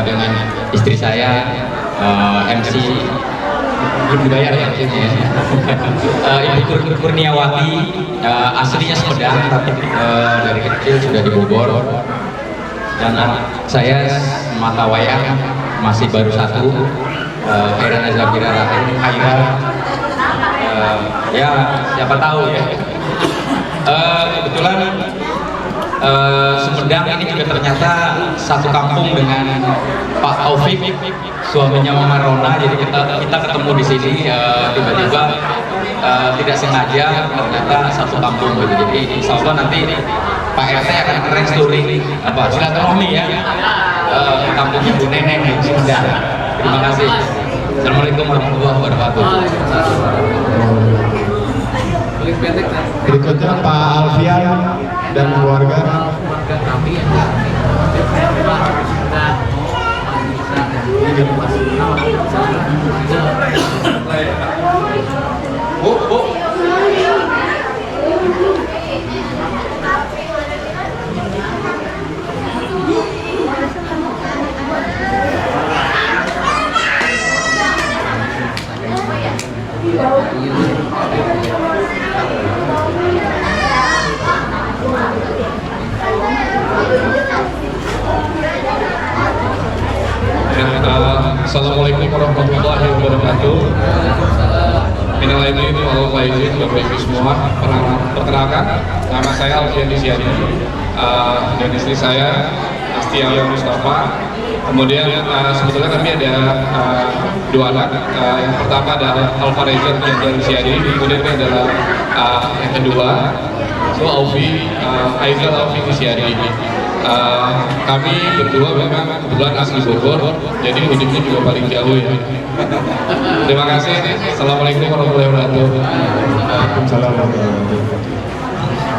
dengan istri saya, MC belum dibayar ya maksudnya. Ibu Kurniawati, aslinya Sumedang tapi dari kecil sudah di Bogor. Dan anak saya mata wayang masih baru satu, Khaira Nazabira Rahim Khaira. Ya siapa tahu ya. Kebetulan Sumedang ini juga ternyata satu kampung dengan Pak Taufik, suaminya Mama Rona. Jadi kita ketemu di sini tiba-tiba tidak sengaja ternyata satu kampung gitu. Jadi insya Allah nanti Pak RT akan restoring silaturahmi ya kampungnya Bu Neneng di Sumedang. Terima kasih. Assalamualaikum warahmatullahi wabarakatuh. Berikutnya Pak Alfian dan keluarga. Assalamualaikum warahmatullahi wabarakatuh. Minal aidin wal faizin Bapak Ibu semua. Perkenalkan, nama saya Alfian Disyadi dan istri saya Astia Mustafa. Kemudian sebetulnya kami ada dua anak. Yang pertama adalah Alfa Reza Disyadi, kemudian ini adalah yang kedua Aufi Aizal Aufi Disyadi. Kami berdua memang kebetulan asli Bogor, jadi hidupnya juga paling jauh ya. Terima kasih. Assalamualaikum warahmatullahi wabarakatuh. Waalaikumsalam warahmatullahi wabarakatuh.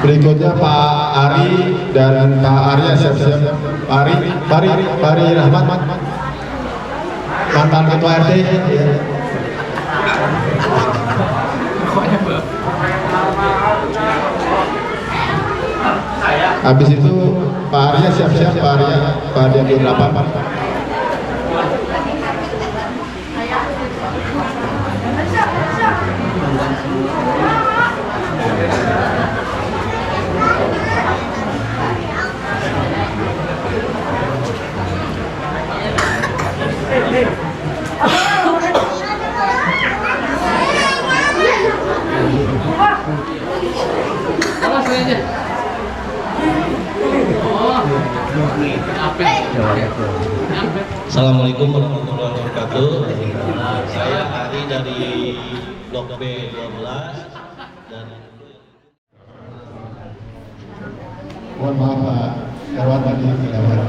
Berikutnya Pak Ari dan Pak Arya siap-siap. Pak Ari Rahmat, mantan ketua RT. Habis itu Pak Arya siap-siap, Pak Arya, Pak Diadur 8. Assalamualaikum warahmatullahi wabarakatuh. Saya Ari dari Blok B12 dan Mohon maaf Pak Erwan tadi kelewat.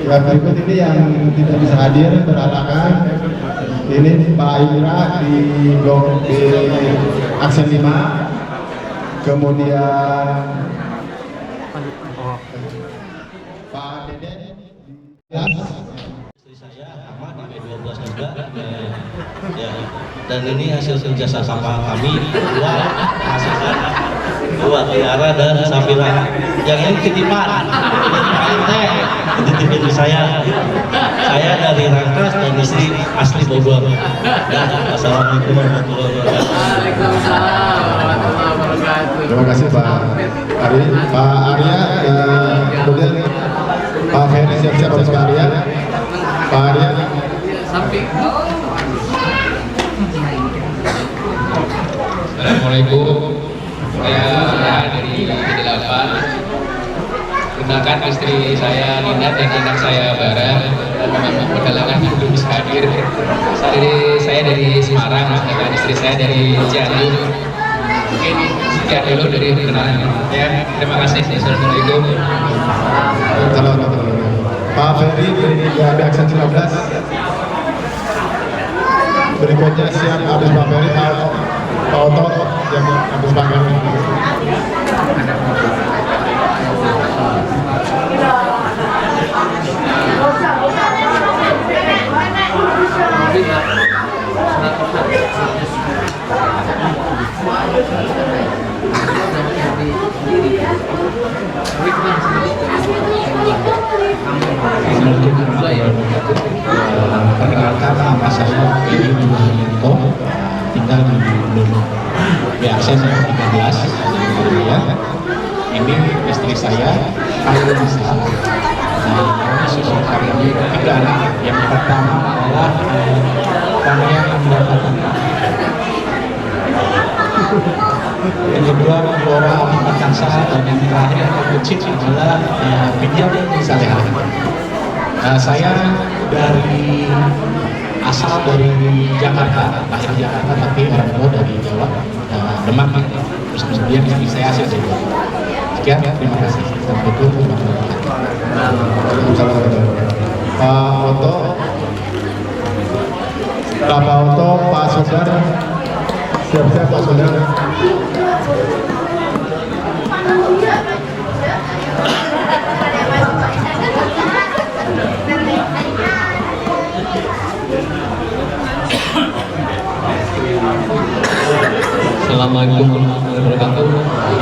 Ya berikut ini yang tidak bisa hadir berhalangan. Ini Pak Indra di Blok B Aksen 5. Kemudian Pak Deden istri saya sama di B12 juga. Ya. Dan ini hasil kerja sama kami dua menghasilkan dua Tiara dan Safira. Yang ini titipan dititipin saya dari Rangkas dan istri asli Bogor. Assalamualaikum warahmatullahi wabarakatuh. Terima kasih Pak Ari, Pak Arya, kemudian Pak Ferry siap-siap habis Pak Arya, Pak Arya. Assalamualaikum. Saya dari B8. Gunakan istri saya Nina dan anak saya Bara. Memang perjalanan belum bisa hadir. Saya dari Semarang, sedangkan istri saya dari Cianjur. Mungkin sekian dulu dari perkenalan. Ya, terima kasih. Assalamualaikum. Pak Ferry dari Aksen 19. Berikutnya siap habis Pak Ferry, Pak Oto yang habis Pak Ferry. Perkenalkan nama saya Edi Yulianto, tinggal di Aksen 13 ya. Ini istri saya Ayu Nisa. Nah, kami susun hari ini 3 anak. Yang pertama adalah Tania Amdapatan. Yang kedua Flora Amatansa, dan yang terakhir yang kecil adalah Vidya Salehah. Saya dari asal dari Jakarta, lahir Jakarta tapi orang tua dari Jawa, Demak. terus kemudian istri saya hasil jadi. Sekian, terima kasih. Assalamualaikum warahmatullahi wabarakatuh. Pak Oto, Bapak Oto, Pak Sodar, siap-siap Pak Sodar. Assalamualaikum warahmatullahi wabarakatuh.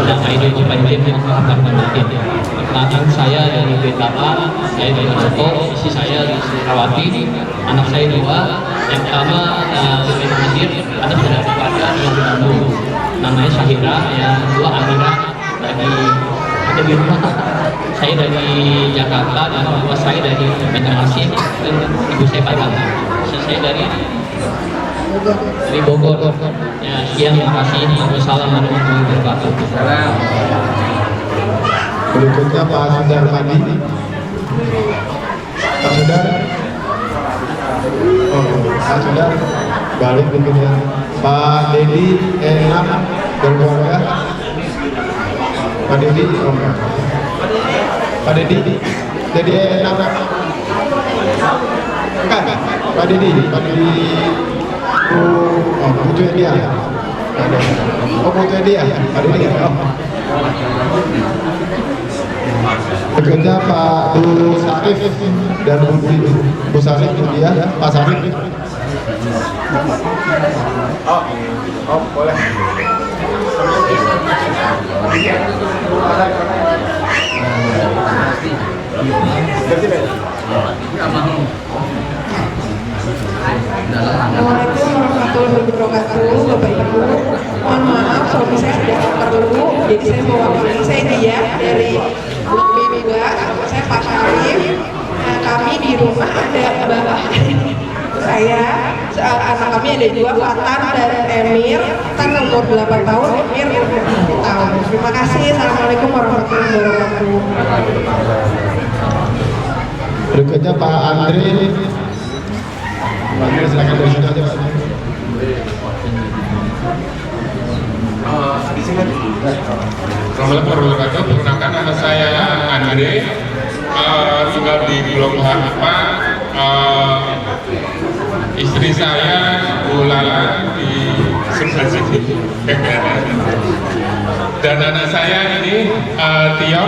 Nama ini Panjen Muhammad Nurdin. Perkenalkan saya dari BTA, saya dari Oto, istri saya di Surawati, anak saya 2, yang pertama dari Mesir, anak saya dari keluarga yang di Bandung, namanya Syahira, yang kedua Amira, ada di rumah. Saya dari Jakarta dan kedua saya dari Banjarmasin dan ibu saya Padang. Saya dari Bogor. Ya, sekian, terima kasih. Wassalamualaikum warahmatullahi wabarakatuh. Berikutnya Pak Sudar Madi. Pak Sudar. Oh, Pak Sudar. Balik berikutnya. Pak Dedi E6 dan keluarga. Pak Dedi. Oh. Pak Dedi. Dedi E6. Bukan. Pak Dedi. Pak Dedi. Oh, Putu dia. Oh, Putu dia. Ada dia. Oh. Berikutnya Pak Bu Sarif dan Bu Sarif dia, Pak Sarif. Oh, boleh. Assalamualaikum warahmatullahi wabarakatuh, Bapak Ibu. Mohon maaf, suami saya sudah perlu, jadi saya mewakili. Saya dia dari Blok B2, nama saya Pak Syarif. Nah, kami di rumah ada bapak saya, anak kami ada 2, Fatan dan Emir. Fatan umur 8 tahun, Emir umur 7 tahun. Terima kasih. Assalamualaikum warahmatullahi wabarakatuh. Berikutnya Pak Andre. Pak Andre silakan dari situ aja Pak. Assalamualaikum warahmatullahi wabarakatuh. Perkenalkan, nama saya Andre, tinggal di Blok H4. Istri saya Bu Lala di sebelah sini. Dan anak saya ini Tio.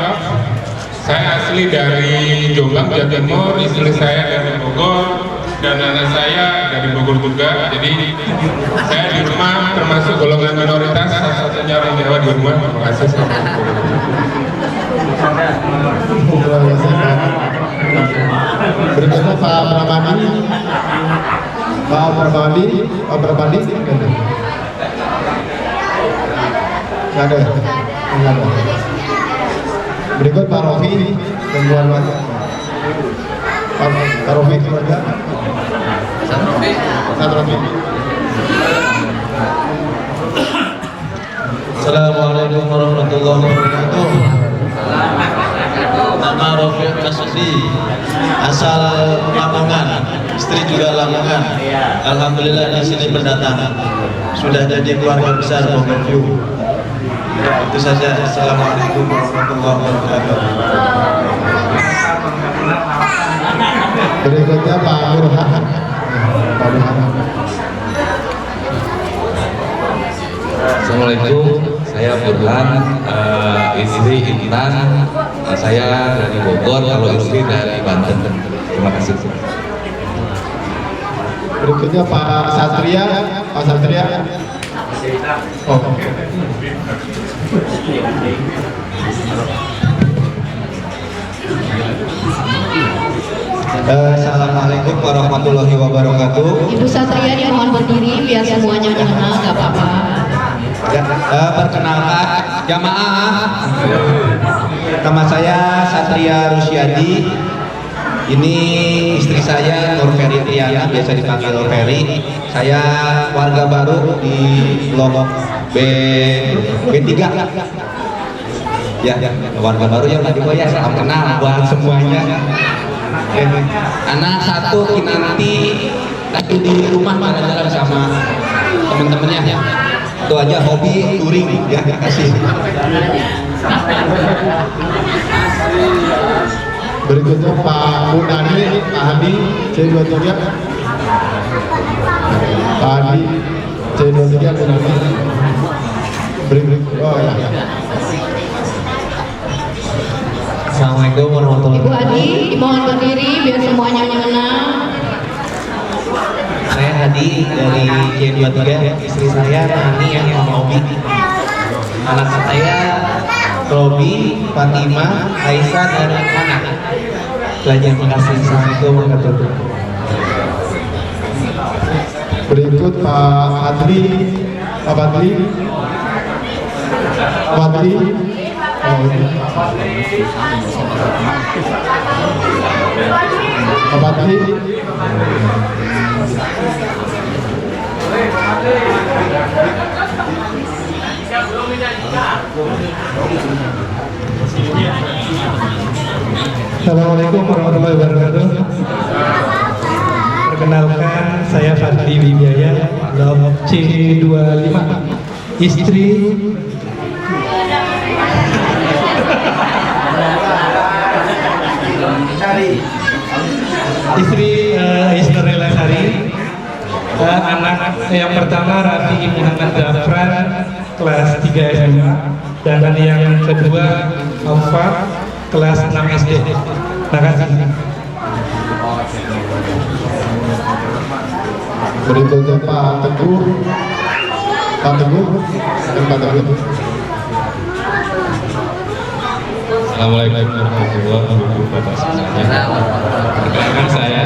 Saya asli dari Jombang, Jawa Timur. Istri saya dari Bogor. Dan anak saya dari Bogor juga. Jadi saya di rumah termasuk golongan minoritas, salah satunya orang Jawa di rumah. Terima kasih. Berikutnya Pak Pramadi. Pak Pramadi. Pak Pramadi. Nggak ada. Nggak ada. Berikut Pak Rofi dan keluarga. Pak Rofi keluarga. Satrofi. Assalamualaikum warahmatullahi wabarakatuh. Nama Rofi Kasudi, asal Lamongan, istri juga Lamongan. Alhamdulillah di sini pendatang. Sudah jadi keluarga besar Bogor View. Itu saja. Assalamualaikum warahmatullahi wabarakatuh. Berikutnya Pak Burhan. Pak Burhan. Assalamualaikum, saya Burhan, istri Intan, saya dari Bogor, kalau istri dari Banten. Terima kasih. Berikutnya Pak Satria. Pak Satria. Oh. Assalamualaikum warahmatullahi wabarakatuh. Ibu Satria dimohon berdiri biar semuanya mengenal, gak apa-apa. Perkenalkan jamaah, nama saya Satria Rusyadi. Ini istri saya Nur Ferry Triana, biasa dipanggil Nur Ferry. Saya warga baru di Blok B3. Ya, warga baru ya Pak ya, salam kenal buat semuanya. Anak satu Kinanti lagi di rumah jalan-jalan sama teman-temannya ya. Itu aja hobi touring ya, kasih. Berikutnya Pak Munani, Pak Hadi, C23. Pak Hadi, C23 Munani. Oh ya. Assalamualaikum warahmatullahi Ibu Adi, mohon berdiri biar semuanya mengenal. Saya Hadi dari J23, istri saya Nani yang Robi. Anak saya Robi, Fatima, Aisyah dan anak. Terima kasih. Assalamualaikum warahmatullahi wabarakatuh. Berikut Pak Adli, Pak Badli. Badli. Oh, ini. Pak Badli. Assalamualaikum warahmatullahi wabarakatuh. Perkenalkan, saya Fadli Wijaya, blok C25, istri Isnurela Sari, anak yang pertama Rafi Muhammad Zafran, kelas 3 SMA, dan yang kedua Alfa, kelas 6 SD. Terima kasih. Berikutnya Pak Teguh. Pak Teguh dan Pak Teguh. Assalamualaikum warahmatullahi wabarakatuh. Perkenalkan saya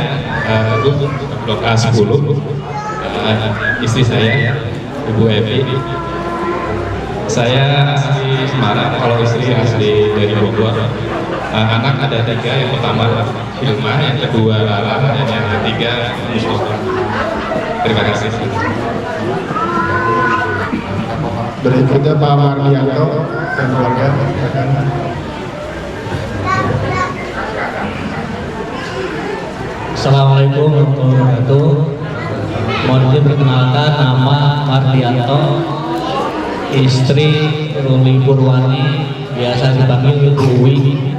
blok A10, istri saya Ibu Evi. Saya asli Semarang, kalau istri asli dari Bogor. Anak ada 3, yang pertama Hilma, yang kedua Lala, dan yang ketiga Mustafa. Terima kasih. Berikutnya Pak Mardianto dan keluarga. Assalamualaikum warahmatullahi wabarakatuh. Mohon diperkenalkan, nama Mardianto, istri Ruli Purwani, biasa dipanggil Dewi,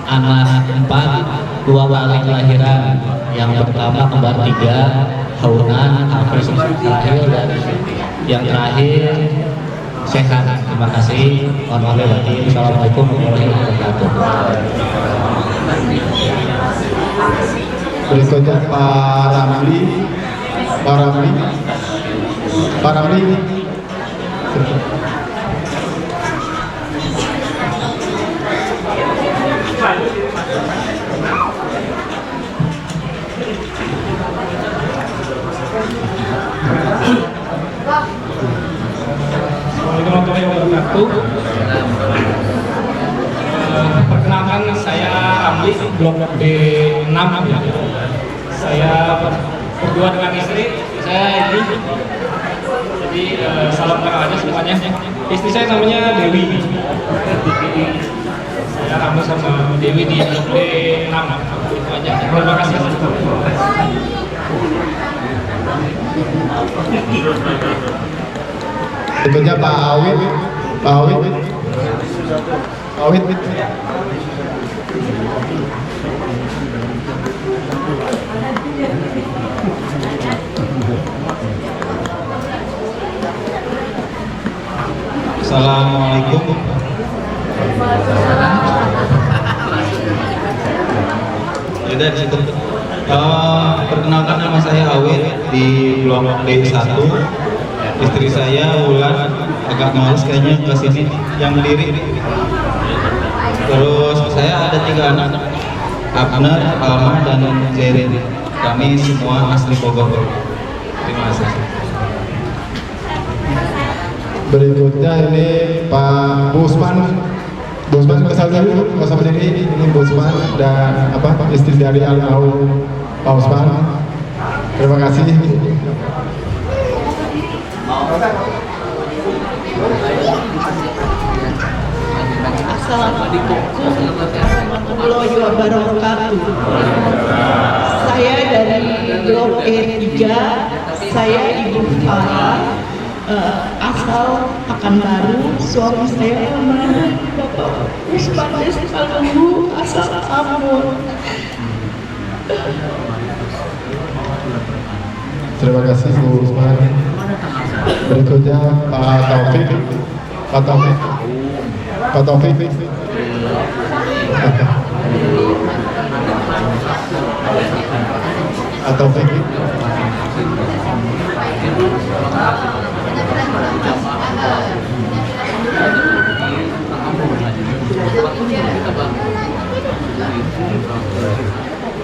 anak 4, 2 kali kelahiran, yang pertama kembar 3, Haunan, Hafiz terakhir, dan yang terakhir sehat. Terima kasih. Mohon maaf batin. Assalamualaikum warahmatullahi wabarakatuh. Berikutnya Pak Ramli. Pak Ramli. Pak Ramli. Assalamualaikum warahmatullahi wabarakatuh. Perkenalkan, saya Ramli, blok D6 ya. Saya berdua dengan istri saya Edi. Jadi salam kenal aja semuanya. Istri saya namanya Dewi. Saya Ramli sama Dewi di blok D6. Itu aja. Terima kasih. Berikutnya Pak Awit. Pak Awit. Awit. Assalamualaikum. Yaudah di situ. Perkenalkan, nama saya Awit di blok D1. Istri saya Wulan, agak males kayaknya ke sini, yang berdiri. Terus saya ada 3 anak, Abner, Alma, dan Jerin. Kami semua asli Bogor. Terima kasih. Berikutnya ini Pak Busman. Busman kesal dulu, nggak usah berdiri. Ini Busman dan istri dari almarhum Pak Usman. Terima kasih. Assalamualaikum warahmatullahi wabarakatuh. Saya dari blok E3, saya Ibu Farah. asal Pekanbaru, suami saya namanya Bapak Usman Alumbu asal Ambon. Terima kasih Bu Usman. Berikutnya Pak Taufik. Pak Taufik. Pak Taufik. Pak Taufik.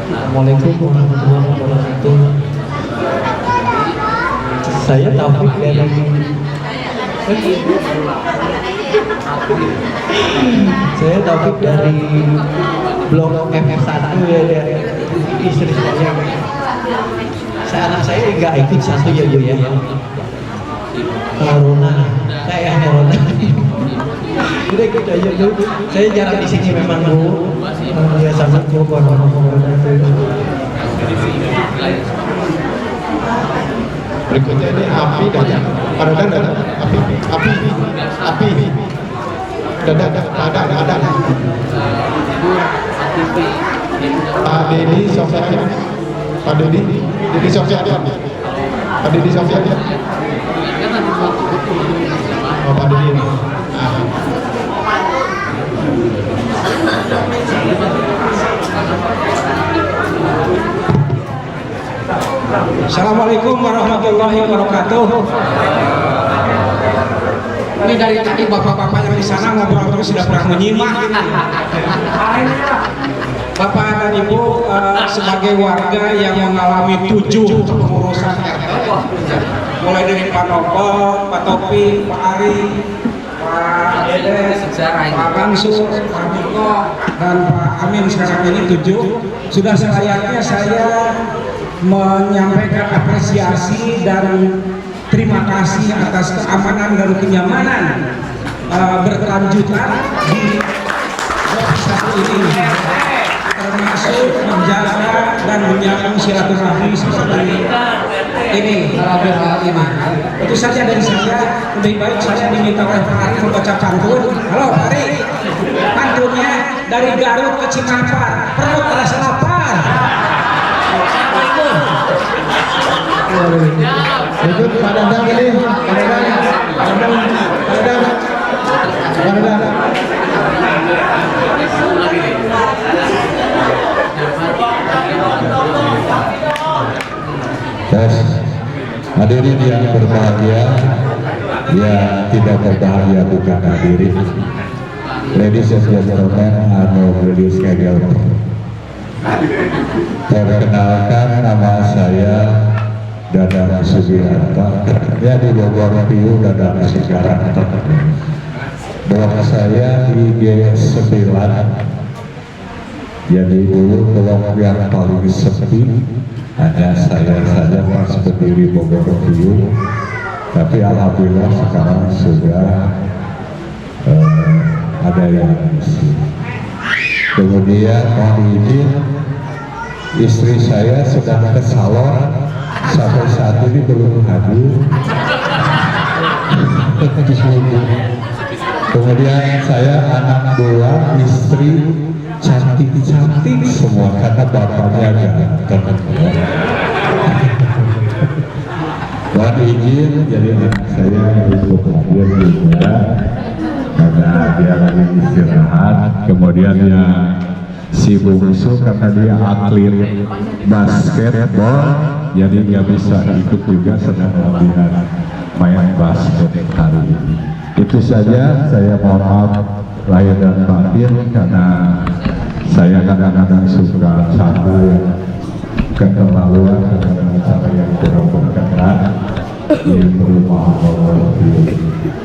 Assalamualaikum warahmatullahi wabarakatuh. Saya Taufik dari blok FF1 ya, dari istri saya. Anak saya nggak ikut satu ya Bu ya. Corona, saya corona. Udah gitu aja Bu. Saya jarang di sini memang Bu. Ya sama Bu corona. Berikutnya ini Api datang. Ada Api. Ada. Pak Dedi Sofyan. Pak Dedi Sofyan. Pak Dedi Sofyan. Oh, Pak Dedi ini. Assalamualaikum warahmatullahi wabarakatuh. Ini dari tadi bapak-bapak yang di sana ngobrol terus sudah pernah menyimak. Bapak dan Ibu sebagai warga yang mengalami 7 pengurusan RT, mulai dari Pak Nopo, Pak Topi, Pak Ari, Pak Dede, Pak Bangsu, Pak Niko, dan Pak Amin sekarang ini 7. Sudah selayaknya saya menyampaikan apresiasi dan terima kasih atas keamanan dan kenyamanan berkelanjutan di satu ini, termasuk menjaga dan menyambung silaturahmi seperti ini. Itu saja dari saya. Lebih baik saya diminta oleh Pak Ari membaca pantun. Halo Pak Ari, pantunnya dari Garut ke Cimapar, perut terasa lapar. Ikut Pak Dadang ini, Pak Dadang. Tes, hadirin yang berbahagia, yang tidak berbahagia bukan hadirin. Ladies and gentlemen, ladies and gentlemen. Perkenalkan, nama saya Dadang Subianto, ya di Bogor Piu Dadang Subianto. Blok saya di G9, jadi dulu blok yang paling sepi hanya saya saja pas berdiri Bogor Piu, tapi alhamdulillah sekarang sudah ada yang isi. Kemudian mohon izin, istri saya sedang ke salon, sampai saat ini belum hadir. Kemudian saya anak 2, istri cantik-cantik semua karena bapaknya ganteng. Mohon izin, jadi anak saya ikut hadir juga karena dia lagi istirahat. Kemudian ya si bungsu karena dia atlet basketball, jadi nggak bisa ikut juga sedang latihan main basket hari ini. Itu saja, saya mohon maaf lahir dan batin karena saya kadang-kadang suka canda yang keterlaluan, kadang-kadang canda yang kurang berkenan.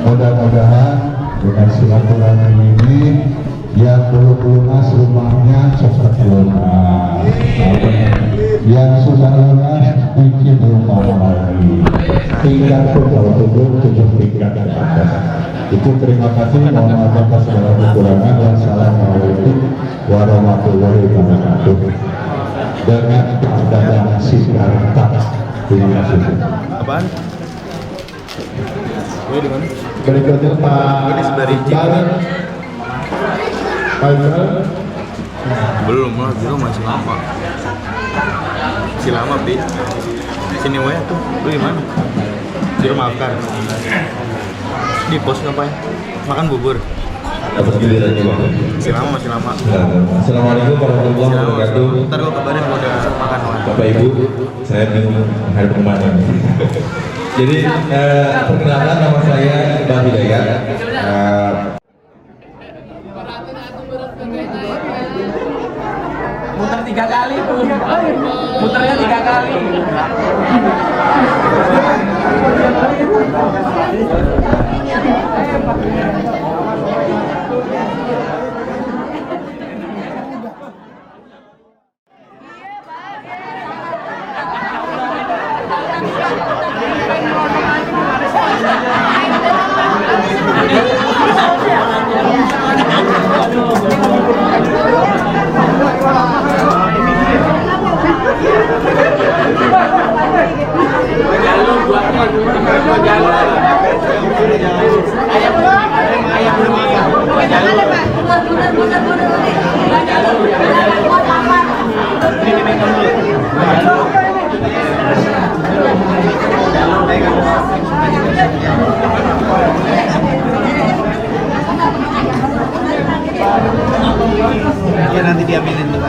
Mudah-mudahan dengan silaturahmi ini yang belum lunas rumahnya cepat lunas, yang sudah lunas bikin rumah lagi, tinggal kalau tujuh tingkat ke atas. Itu terima kasih, mohon maaf atas segala kekurangan. Wassalamualaikum warahmatullahi wabarakatuh. Dengan Dadang Sidarta. Terima kasih. Berikutnya Pak Iqbal. Pak Iqbal. Belum lah, Biro masih lama. Masih lama, Pi. Sini wae tuh. Lu gimana? Biro makan. Di pos ngapain? Makan bubur. Dapat giliran juga. Masih lama. Assalamualaikum warahmatullahi wabarakatuh. Ntar gua kabarin kalau udah makan. Bapak Ibu, saya bingung hari kemana. Jadi perkenalkan nama saya Iqbal Hidayat. Muter 3 kali Bu. Muternya 3 kali. Ya nanti diambilin dulu.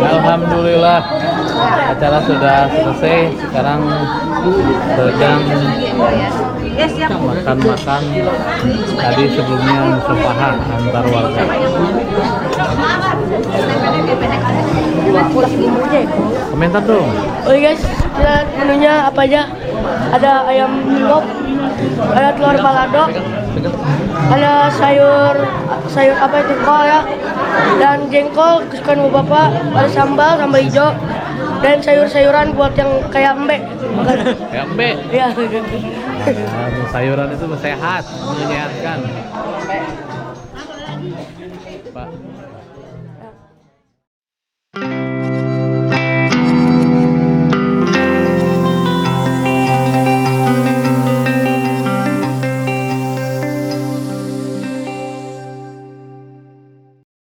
Alhamdulillah acara sudah selesai. Sekarang sedang makan-makan. Tadi sebelumnya musafaha antar warga. Komentar dong. Oke guys, lihat menunya apa aja. Ada ayam lop, ada telur balado, ada sayur apa itu kol ya, dan jengkol kesukaan bapak, ada sambal hijau, dan sayur-sayuran buat yang kayak embe. Kayak embe? Iya. Sayuran itu sehat, menyehatkan. Pak.